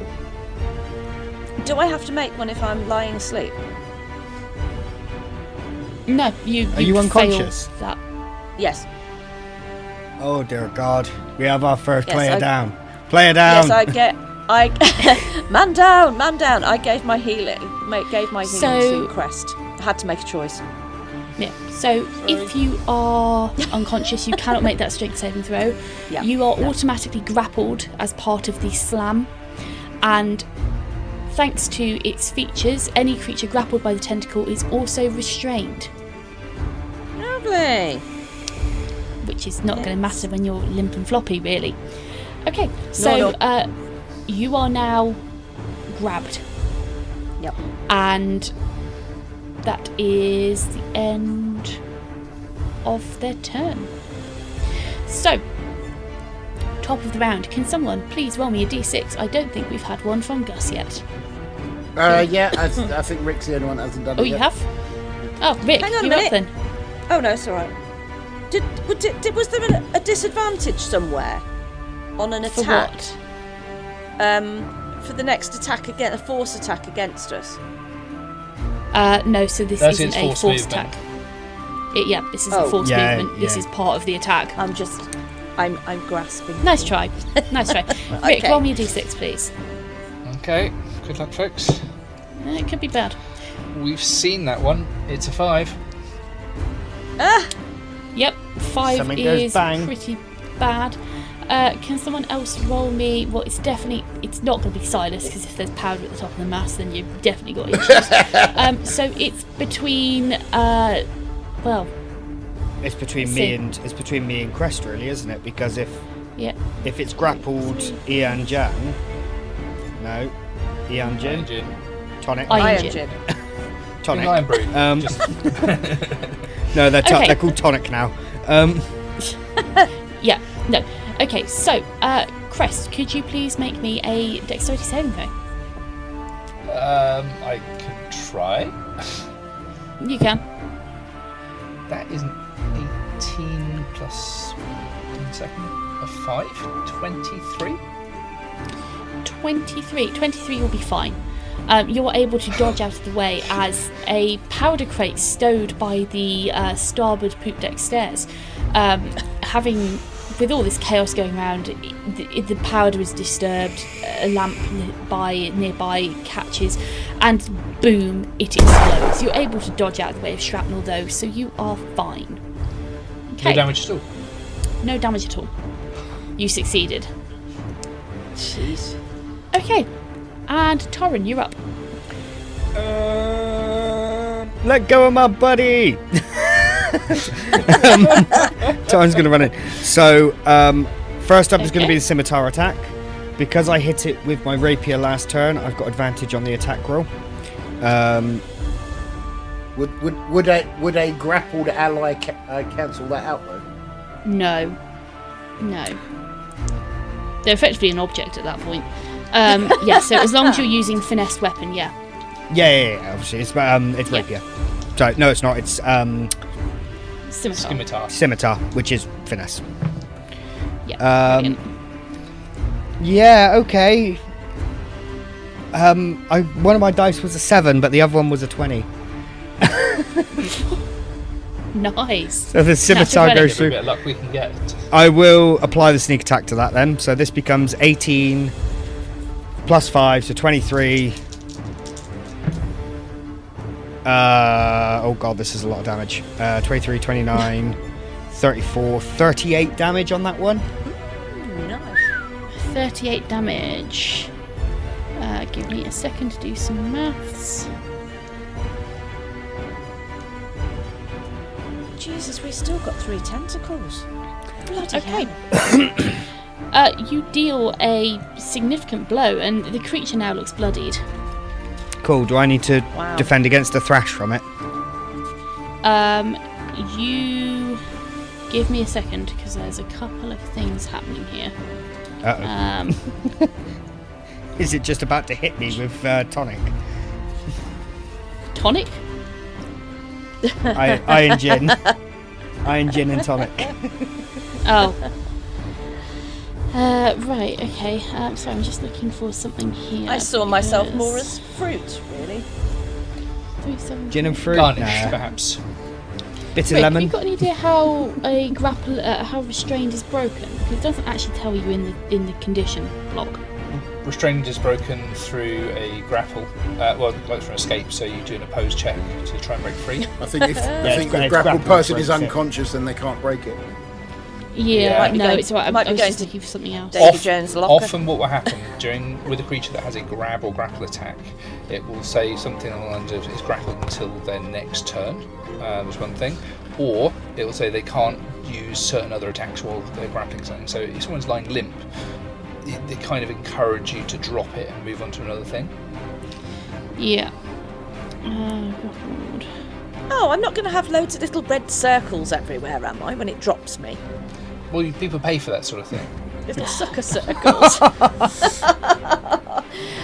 Do I have to make one if I'm lying asleep? No, you Are you fail unconscious? that. Yes. Oh dear God, we have our first Yes, player down. Player down. Yes, man down, man down. I gave my healing So- to Crest. I had to make a choice. Yeah. So if you are unconscious, you cannot make that strength saving throw. Yeah. You are automatically grappled as part of the slam, and thanks to its features, any creature grappled by the tentacle is also restrained, Lovely. which is not going to matter when you're limp and floppy, really. Okay, No. so you are now grabbed, Yep. and that is the end of their turn. So, top of the round, can someone please roll me a d6? I don't think we've had one from Gus yet. Yeah, I think Rick's the only one that hasn't done it Oh, you yet. have? Oh, Rikh, Hang on a you're up minute. then. Oh no, it's all right. Was there a disadvantage somewhere on an For attack? what? For the next attack again, a force attack against us. No, so this That isn't is a force force movement. attack. This is a Oh. force Yeah, movement. This yeah. is part of the attack. I'm grasping. Nice try. Nice try. Rikh, Okay. roll me a d6, please. Okay, good luck, folks. It could be bad. We've seen that one. It's a 5. Yep, 5 Something goes is bang. pretty bad. Can someone else roll me? Well, it's not going to be Silas, because if there's powder at the top of the mast, then you've definitely got issues. So it's between, It's between me and Crest, really, isn't it? Because if yeah. it's grappled Ayaan-Jin, Ayaan-Jin. tonic, Ayaan-Jin. tonic. Lion Brew. No, they're Okay. they're called tonic now. Yeah, no. Okay, so, Crest, could you please make me a dexterity saving throw? I can try. You can. That is an 18 plus 1 second, a 5, 23. 23 will be fine. You're able to dodge out of the way as a powder crate stowed by the starboard poop deck stairs. Having, with all this chaos going around, the powder is disturbed, a lamp nearby catches, and boom, it explodes. You're able to dodge out of the way of shrapnel though, so you are fine. Okay. No damage at all. No damage at all. You succeeded. Jeez. Okay, and Torran, you're up. Let go of my buddy. Torran's going to run in. So first up is going to be the scimitar attack. Because I hit it with my rapier last turn, I've got advantage on the attack roll. Would a grappled ally cancel that out though? No. They're effectively an object at that point. Yeah, so as long as you're using finessed weapon, yeah. Yeah, obviously. It's rapier. Sorry, no, it's not. It's Scimitar. scimitar, which is finesse. Yeah. Brilliant. Yeah, okay. One of my dice was a 7, but the other one was a 20. Nice. So the scimitar Natural goes Every through. bit of luck we can get. I will apply the sneak attack to that then. So this becomes 18 plus 5, so 23. Oh god, this is a lot of damage. 23, 29, 34, 38 damage on that one. Nice. 38 damage. Give me a second to do some maths. Jesus, we still got 3 tentacles. Bloody Okay. hell. You deal a significant blow, and the creature now looks bloodied. Cool. Do I need to Wow. defend against the thrash from it? You give me a second because there's a couple of things happening here. Uh-oh. Is it just about to hit me with tonic? Tonic? Ayaan-Jin. Ayaan-Jin and tonic. Oh. Right, okay. Sorry, I'm just looking for something here. I saw myself because- more as fruit, really. 317. Gin and fruit. Garnish, Nah. perhaps. Bit of Rick, have lemon. you got any idea how a grapple, how restrained is broken? Because it doesn't actually tell you in the condition block. Restrained is broken through a grapple, like for an escape, so you do an opposed check to try and break free. I think if it's the grappled grapple person is breaks it. unconscious, then they can't break it. Yeah, Might be no, going- it's alright. might I be was going just to- looking for something else. David Jones' locker. Often what will happen with a creature that has a grab or grapple attack, it will say something along the lines of it's grappled until their next turn, is one thing, or it will say they can't use certain other attacks while they're grappling something. So if someone's lying limp, they kind of encourage you to drop it and move on to another thing. Yeah. Grappled. Oh, I'm not going to have loads of little red circles everywhere, am I, when it drops me? Well, people pay for that sort of thing. Little sucker circles.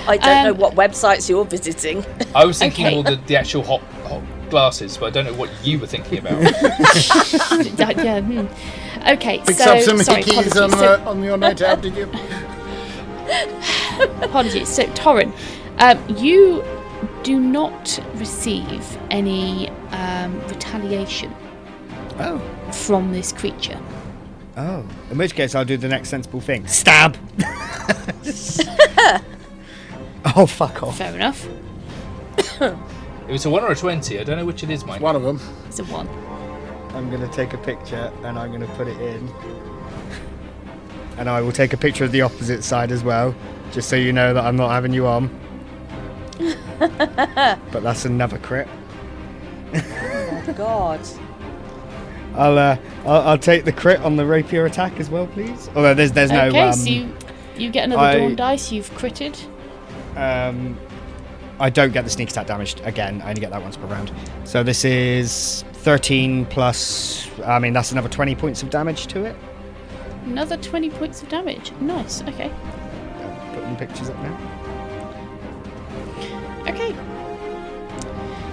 I don't know what websites you're visiting. I was thinking Okay. more the actual hot glasses, but I don't know what you were thinking about. Yeah. Okay, Picked so up some sorry, hickeys apologies. on your night out, did you? Apologies. So, Torran, you do not receive any retaliation Oh. from this creature. Oh. In which case, I'll do the next sensible thing. Stab! Oh, fuck off. Fair enough. It was a 1 or a 20. I don't know which it is, Mike. One of them. It's a 1. I'm going to take a picture and I'm going to put it in. And I will take a picture of the opposite side as well, just so you know that I'm not having you on. But that's another crit. Oh, God. I'll take the crit on the rapier attack as well, please. Although there's no Okay, so you get another dawn dice. You've critted. I don't get the sneak attack damage again. I only get that once per round. So this is 13 plus. I mean, that's another 20 points of damage to it. Another 20 points of damage. Nice. Okay. Putting pictures up now. Okay.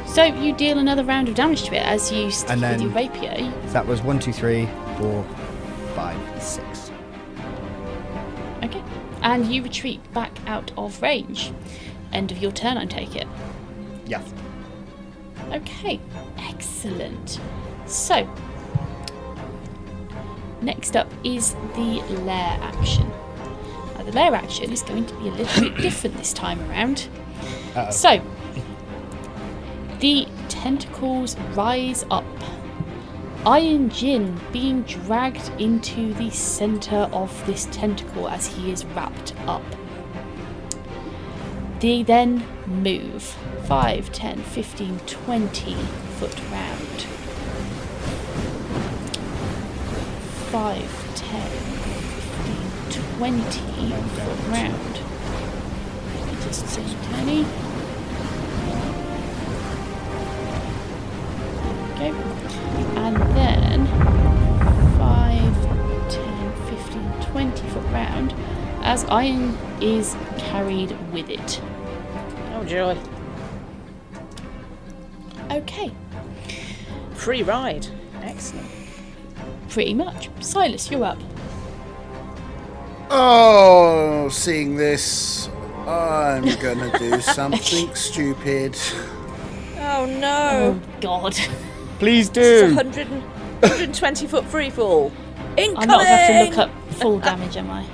So you deal another round of damage to it as you stick And with then- your rapier. So that was 1, 2, 3, 4, 5, 6. Okay. And you retreat back out of range. End of your turn, I take it. Yeah. Okay. Excellent. So, next up is the lair action. Now, the lair action is going to be a little bit different this time around. Uh-oh. So, the tentacles rise up. Ayaan-Jin being dragged into the centre of this tentacle as he is wrapped up. They then move 5, 10, 15, 20 foot round. 5, 10, 15, 20 foot round. Let me just see, Tony. Okay. And then 5, 10, 15, 20 foot round as Ayaan is carried with it. Oh, joy. Okay, Free ride. Excellent. pretty much. Silas, you're up. Oh, seeing this, I'm gonna do something stupid. Oh, no. Oh, God. Please This is do! 120 foot free fall. Incoming! I'm not going to have to look up full damage, am I?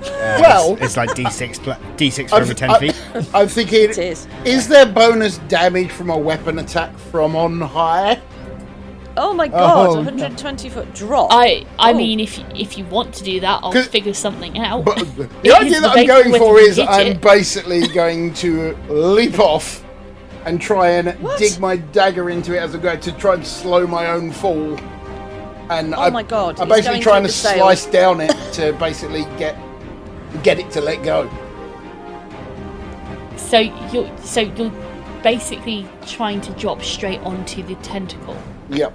Well, it's like D6 for every 10 feet. I'm thinking, It is. is there bonus damage from a weapon attack from on high? Oh my god, Oh, 120 foot drop. I Oh. mean, if you want to do that, I'll 'Cause- figure something out. But the idea that I'm going for is I'm It. basically going to leap off and try and What? dig my dagger into it as I go to try and slow my own fall. And Oh my God, I'm it's basically going trying to through the slice down it to basically get it to let go. So you're basically trying to drop straight onto the tentacle. Yep.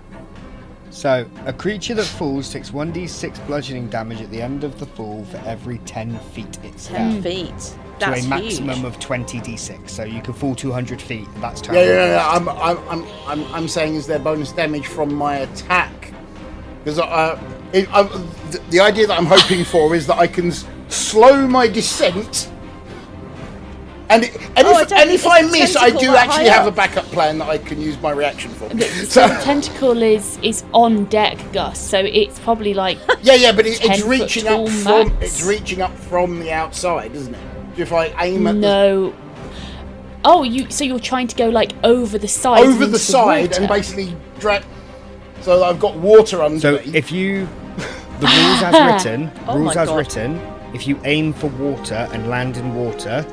So, a creature that falls takes 1d6 bludgeoning damage at the end of the fall for every 10 feet it's 10 down. feet. To That's a maximum huge. of 20d6. So you can fall 200 feet. That's Yeah, terrible. I'm saying is there bonus damage from my attack? Because the idea that I'm hoping for is that I can slow my descent. And if I miss, I do actually have a backup plan that I can use my reaction for. So the tentacle is on deck, Gus. So it's probably like Yeah, but it's 10 reaching foot up tall from max. the outside, isn't it? If I aim at no. Oh, you're trying to go like over the side. over the side and basically drag, so that I've got water under So me. if you, the rules as written, Oh my God. if you aim for water and land in water,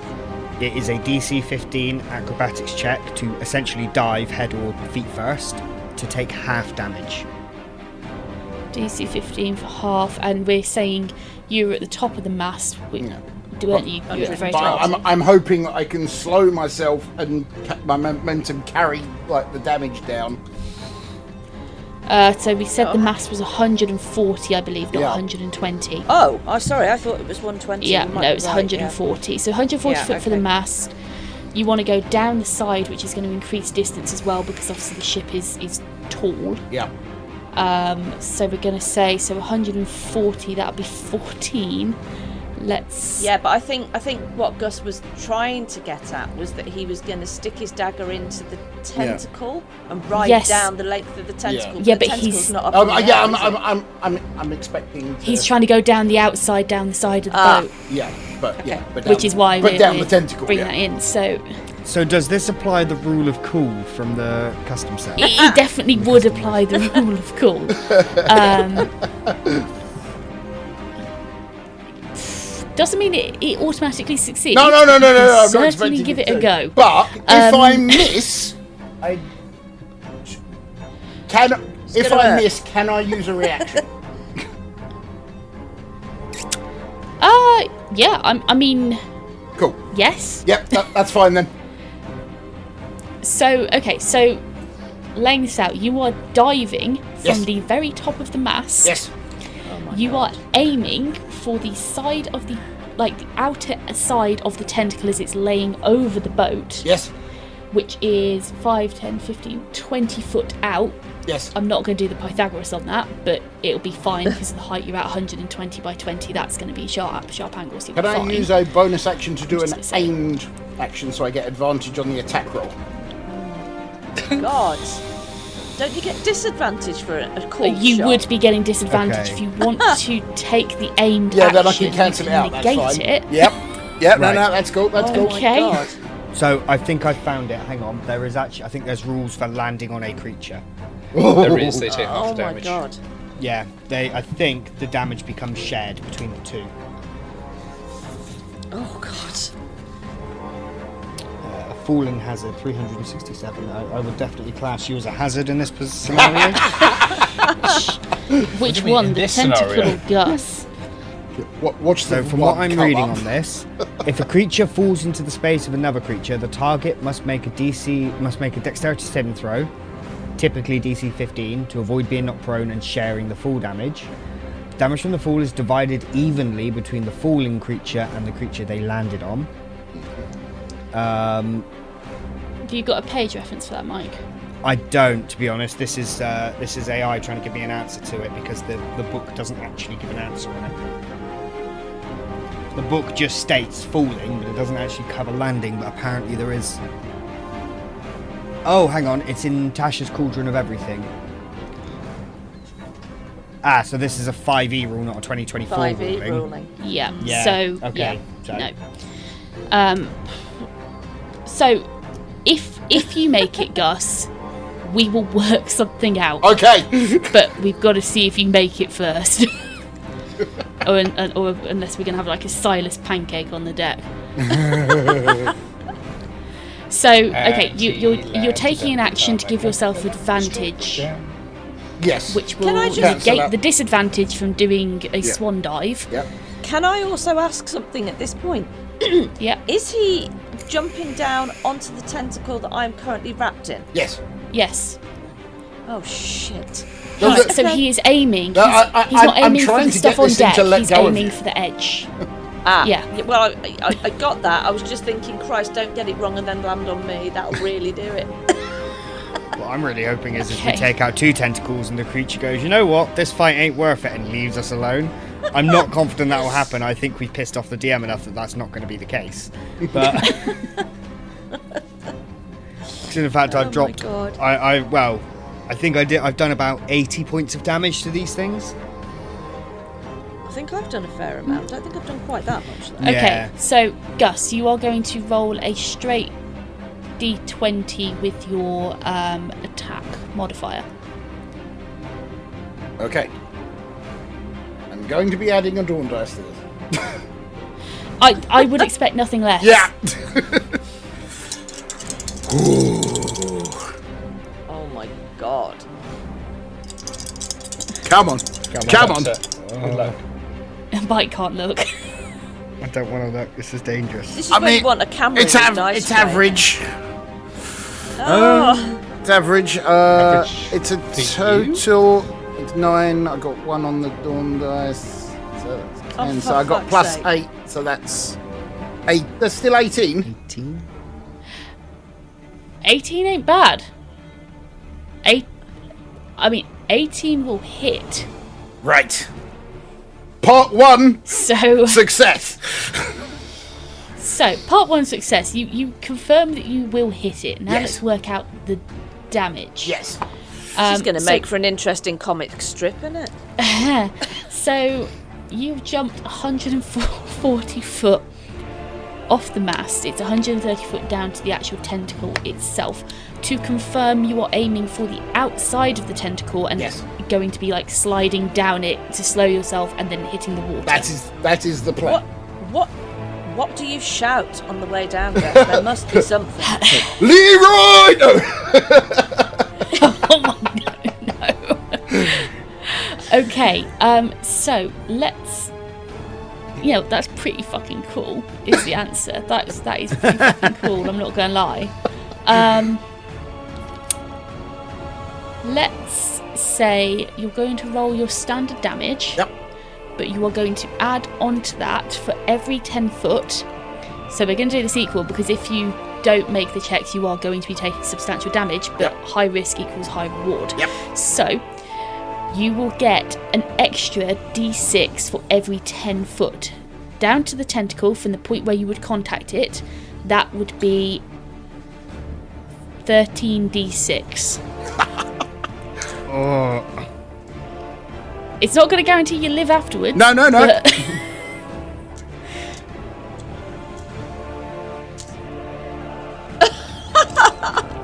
it is a DC 15 acrobatics check to essentially dive head or feet first to take half damage. DC 15 for half, and we're saying you're at the top of the mast. Weren't you? You're at the very But top. I'm hoping that I can slow myself and my momentum carry like the damage down. So we said the mast was 140, I believe, not Yeah. 120. Oh, sorry, I thought it was 120. Yeah, You might no, be it's right, 140. So 140 Yeah, foot for the okay. mast. You want to go down the side, which is going to increase distance as well, because obviously the ship is tall. Yeah. So we're going to say 140. That'll be 14. Let's. Yeah, but I think what Gus was trying to get at was that he was going to stick his dagger into the tentacle and ride Yes. down the length of the tentacle. Yeah, the but tentacle's he's- not up in the Yeah, air, is it? I'm expecting. He's trying to go down the outside, down the side of the boat, Yeah, but Okay. yeah, but which is why but we're down the tentacle. bringing Yeah. that in. So So does this apply the rule of cool from the custom set? it definitely would apply the rule of cool. Doesn't mean it automatically succeeds. No. You I'm not certainly expecting give it to. a go. But if I miss, if gonna I hurt. miss, can I use a reaction? Yeah, I mean, Cool. yes. Yep, that's fine then. So, okay, so laying this out, you are diving from Yes. the very top of the mast. Yes. You are aiming for the side of the, like the outer side of the tentacle as it's laying over the boat, Yes. which is 5, 10, 15, 20 foot out. Yes. I'm not going to do the Pythagoras on that, but it'll be fine because of the height. You're at 120 by 20. That's going to be sharp angles. So Can you're I fine. use a bonus action to do Just an gonna say. aimed action so I get advantage on the attack roll? God. Don't you get disadvantage for a cool You shot? would be getting disadvantage Okay. if you want to take the aimed Yeah, action. then I can cancel you it out. That's negate fine. it. Yep. Yep. Right. No, that's cool. That's cool. Okay. Oh my God. So I think I found it. Hang on. There is actually, I think there's rules for landing on a creature. There is, they take half Oh the my damage. God. Yeah, I think the damage becomes shared between the two. Oh God. A falling hazard, 367. I would definitely class you as a hazard in this scenario. Which do you mean one? in The this tentacle scenario? or Gus? Watch the So from what one I'm come reading up. on this, if a creature falls into the space of another creature, the target must make a dexterity saving throw, typically DC 15, to avoid being knocked prone and sharing the fall damage. Damage from the fall is divided evenly between the falling creature and the creature they landed on. Have you got a page reference for that, Mike? I don't, to be honest. This is AI trying to give me an answer to it because the book doesn't actually give an answer on it. The book just states falling, but it doesn't actually cover landing, but apparently there is. Oh, hang on, it's in Tasha's Cauldron of Everything. So this is a 5e rule, not a 2024 5e ruling. ruling. Yeah. Yeah, So okay, yeah, so- no. So if you make it, Gus, we will work something out. Okay. But we've got to see if you make it first. or unless we're gonna have like a Silas pancake on the deck. So okay, you're taking an action to give yourself advantage, Yes. which will Can I just- Cancel negate that. the disadvantage from doing a swan dive. Yep. Can I also ask something at this point? Yeah. Is he jumping down onto the tentacle that I'm currently wrapped in? Yes. Yes. Oh shit. No, Right, but- so he is aiming. No, He's not I'm aiming for trying the to stuff get on this thing deck. to let He's go of aiming you. for the edge. Yeah. Yeah. Well, I got that. I was just thinking, Christ, don't get it wrong and then land on me. That'll really do it. What I'm really hoping is if we Okay. take out 2 tentacles and the creature goes, you know what, this fight ain't worth it, and leaves us alone. I'm not confident that will happen. I think we've pissed off the DM enough that that's not going to be the case. But in fact, I've dropped. Oh my God. I think I've done about 80 points of damage to these things. I think I've done a fair amount. I don't think I've done quite that much, though. Yeah. Okay, so Gus, you are going to roll a straight d20 with your attack modifier. Okay. I'm going to be adding a dawn dice to this. I would expect nothing less. Yeah. Oh my god. Come on. Come on. Good luck. Bite can't look. I don't want to look. This is dangerous. This is I where mean, you want a camera It's, with a dice it's tray. average. Oh. It's average. Average It's a for you? total. It's 9. I got 1 on the dawn dice. So that's 10. So I got fuck's plus sake. 8. So that's 8. That's still 18. 18? 18 ain't bad. 18 will hit. Right. Part 1 So success. part 1 success. You confirm that you will hit it. Now Yes. let's work out the damage. Yes. She's going to so- make for an interesting comic strip, isn't it? So you've jumped 140 foot off the mast. It's 130 foot down to the actual tentacle itself. To confirm, you are aiming for the outside of the tentacle and Yes. going to be like sliding down it to slow yourself and then hitting the water. That is the plan. What do you shout on the way down there? There must be something. Leroy! No. Oh my no. Okay, so let's. That's pretty fucking cool. Is the answer? That is pretty fucking cool. I'm not gonna lie. Let's say you're going to roll your standard damage. Yep. But you are going to add onto that for every 10 foot. So we're going to do the sequel because if you don't make the checks, you are going to be taking substantial damage, but Yep. high risk equals high reward. Yep. So you will get an extra d6 for every 10 foot. Down to the tentacle from the point where you would contact it, that would be 13d6. Oh, It's not going to guarantee you live afterwards. No. but-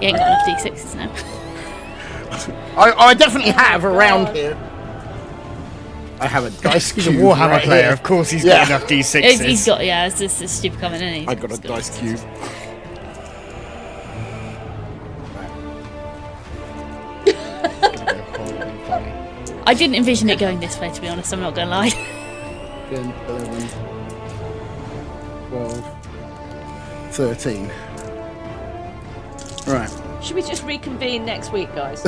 You ain't got enough d6s now. I definitely have around here. I have a dice he's a cube. Warhammer right player. here. Of course, he's Yeah. got enough d6s. He's got, it's just a stupid comment, isn't he? I got a dice cube. I didn't envision it going this way, to be honest, I'm not going to lie. 10, 11, 12, 13. Right. Should we just reconvene next week, guys?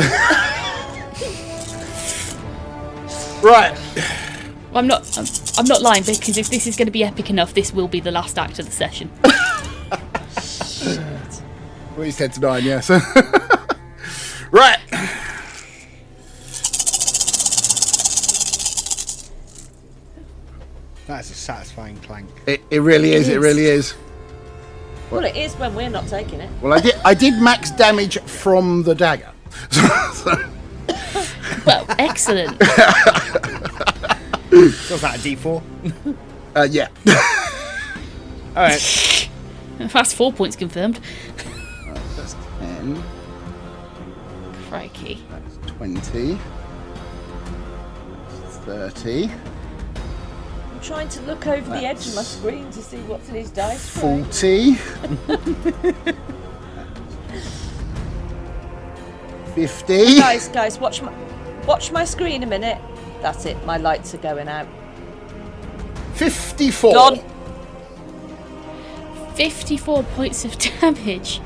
Right. Well, I'm not lying, because if this is going to be epic enough, this will be the last act of the session. Well, he's 10 to 9, yeah. So. Right. That's a satisfying clank. It really is. It really is. Well, it is when we're not taking it. Well, I did max damage from the dagger. So- Well, Excellent. So was that a D4? Yeah. Alright. That's 4 points confirmed. That's 10. Crikey. That's 20. That's 30. I'm trying to look over the edge of my screen to see what's in his dice tray. 40. 50. Guys, watch my screen a minute. That's it. My lights are going out. 54. Done. 54 points of damage.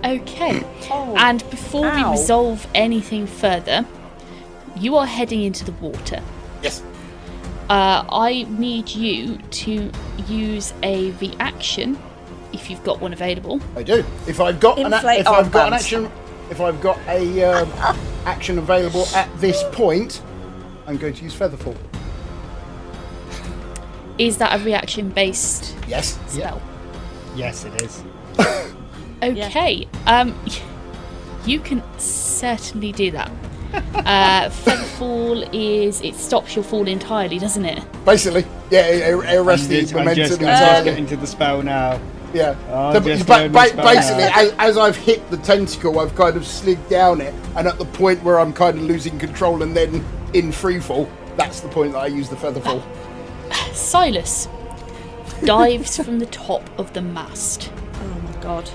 Okay. Oh, And before we ow. resolve anything further, you are heading into the water. Yes. I need you to use a reaction, if you've got one available. I do. If I've got an Inflate action, if I've got a action available at this point, I'm going to use Featherfall. Is that a reaction-based Yes. spell? Yes, it is. Okay. You can certainly do that. Featherfall it stops your fall entirely, doesn't it? Basically, yeah, it arrests the I'm just momentum going to entirely. get into the spell now. Yeah. Oh, So, just ba- learn ba- the spell basically, now. as I've hit the tentacle, I've kind of slid down it, and at the point where I'm kind of losing control and then in freefall, that's the point that I use the Featherfall. Silas dives from the top of the mast. Oh my god.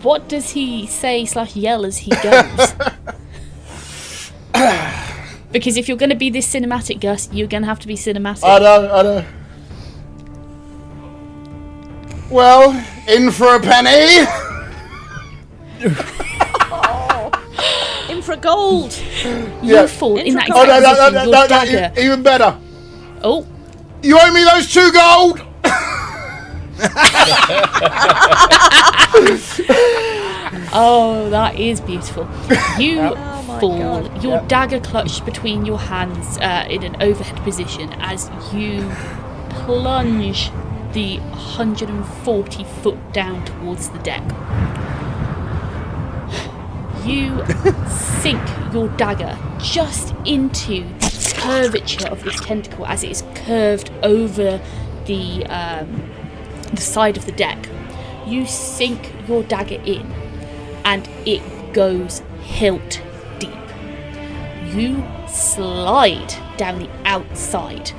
What does he say / yell as he goes? Because if you're going to be this cinematic, Gus, you're going to have to be cinematic. I know. Well, in for a penny. In for gold. You fall in that Oh, exact position, your no, dagger. even better. Oh, You owe me those 2 gold. oh, that is beautiful. You Oh my fall, God. your dagger clutched between your hands in an overhead position as you plunge the 140 foot down towards the deck. You sink your dagger just into the curvature of this tentacle as it is curved over the side of the deck. You sink your dagger in and it goes hilt deep. You slide down the outside,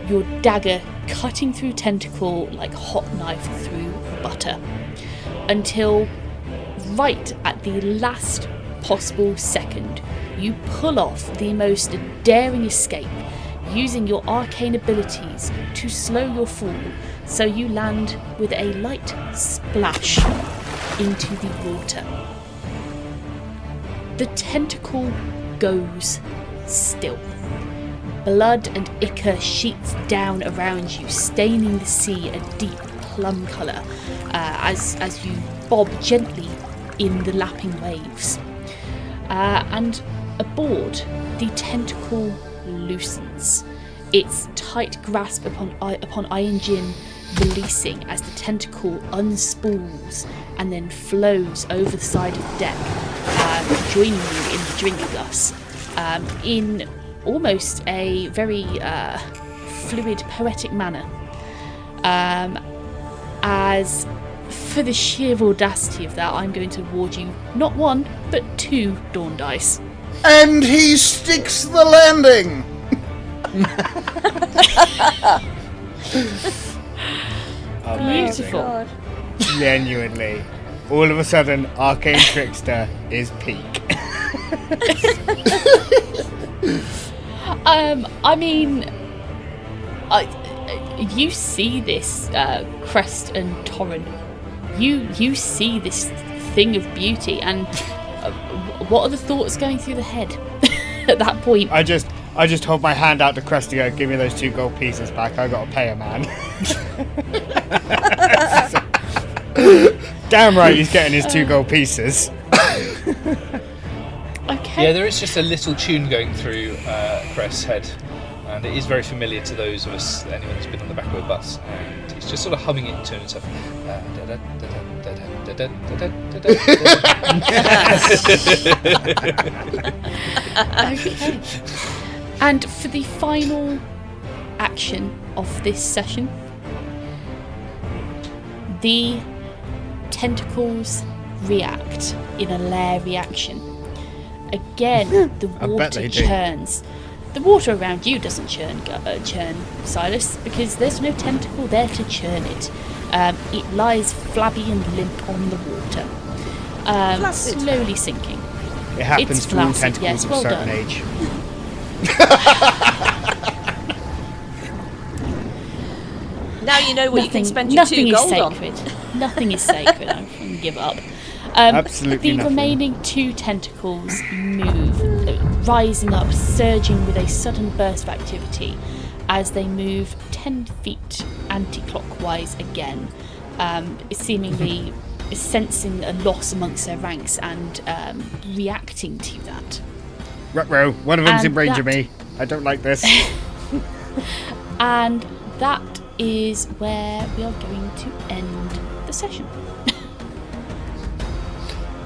your dagger cutting through tentacle like hot knife through butter, until right at the last possible second, you pull off the most daring escape, using your arcane abilities to slow your fall, so you land with a light splash into the water. The tentacle goes still. Blood and ichor sheets down around you, staining the sea a deep plum colour as you bob gently in the lapping waves. And aboard, the tentacle loosens, its tight grasp upon Ayaan-Jin releasing as the tentacle unspools and then flows over the side of the deck, joining you in the drink, Gus, in almost a very fluid, poetic manner. As for the sheer audacity of that, I'm going to award you not 1, but 2 Dawn Dice. And he sticks the landing. Beautiful. God. Genuinely. All of a sudden, Arcane Trickster is peak. I mean, you see this, Crest and Torran. You see this thing of beauty, and what are the thoughts going through the head at that point? I just hold my hand out to Crest to go, give me those 2 gold pieces back, I gotta pay a man. Damn right he's getting his 2 gold pieces. Okay. Yeah, there is just a little tune going through Crest's head and it is very familiar to those of us, anyone who's been on the back of a bus, and it's just sort of humming it in tune and stuff. Okay. And for the final action of this session, the tentacles react in a lair reaction. Again, the water churns. The water around you doesn't churn, Silas, because there's no tentacle there to churn it. It lies flabby and limp on the water, slowly sinking. It happens It's to all flaccid, tentacles yes, of well a certain done. age. Now you know what you can spend your Nothing 2 is gold on. sacred. Nothing is sacred. I'm going to give up. Absolutely the nothing. remaining 2 tentacles move, rising up, surging with a sudden burst of activity as they move 10 feet anti-clockwise again, seemingly sensing a loss amongst their ranks and reacting to that. Ruh-roh, one of them's And in range of that- me. I don't like this. And that is where we are going to end the session.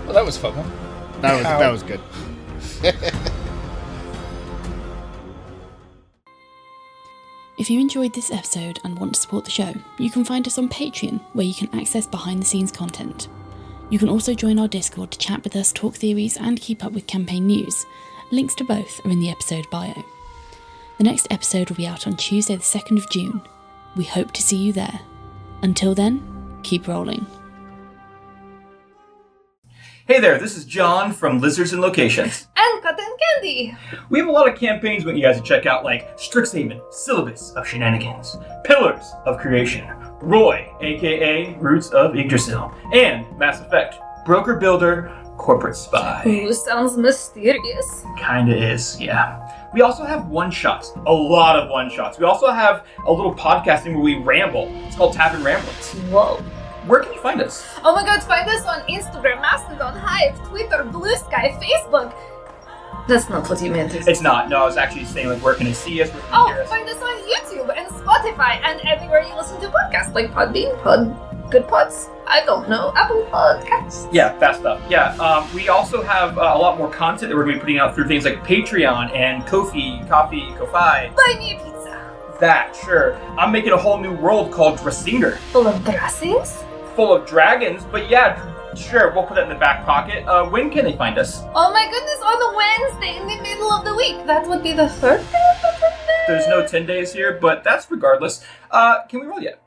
Well, that was fun, huh? That was good. If you enjoyed this episode and want to support the show, you can find us on Patreon, where you can access behind-the-scenes content. You can also join our Discord to chat with us, talk theories, and keep up with campaign news. Links to both are in the episode bio. The next episode will be out on Tuesday the 2nd of June. We hope to see you there. Until then, keep rolling. Hey there, this is John from Lizards and Locations. And Cotton Candy! We have a lot of campaigns we want you guys to check out, like Strixhaven, Syllabus of Shenanigans, Pillars of Creation, Roy, aka Roots of Yggdrasil, and Mass Effect, Broker Builder, Corporate Spy. Ooh, sounds mysterious. Kinda is, yeah. We also have one-shots, a lot of one-shots. We also have a little podcasting where we ramble. It's called Tavern Ramblings. Whoa. Where can you find us? Oh my god, find us on Instagram, Mastodon, Hive, Twitter, Blue Sky, Facebook. That's not what you meant to say. It's not. No, I was actually saying, like, where can I see us? Where can you hear Oh, us? find us on YouTube and Spotify and everywhere you listen to podcasts, like Podbean, Good Pods, I don't know, Apple Podcasts. Yeah, that stuff. Yeah, we also have a lot more content that we're going to be putting out through things like Patreon and Ko-fi. Buy me a pizza. That, sure. I'm making a whole new world called Drasinger, Full of dressings? full of dragons, but yeah, sure, we'll put it in the back pocket. When can they find us? Oh my goodness, on a Wednesday in the middle of the week. That would be the 3rd day of the 10th day. There's no 10 days here, but that's regardless. Can we roll yet?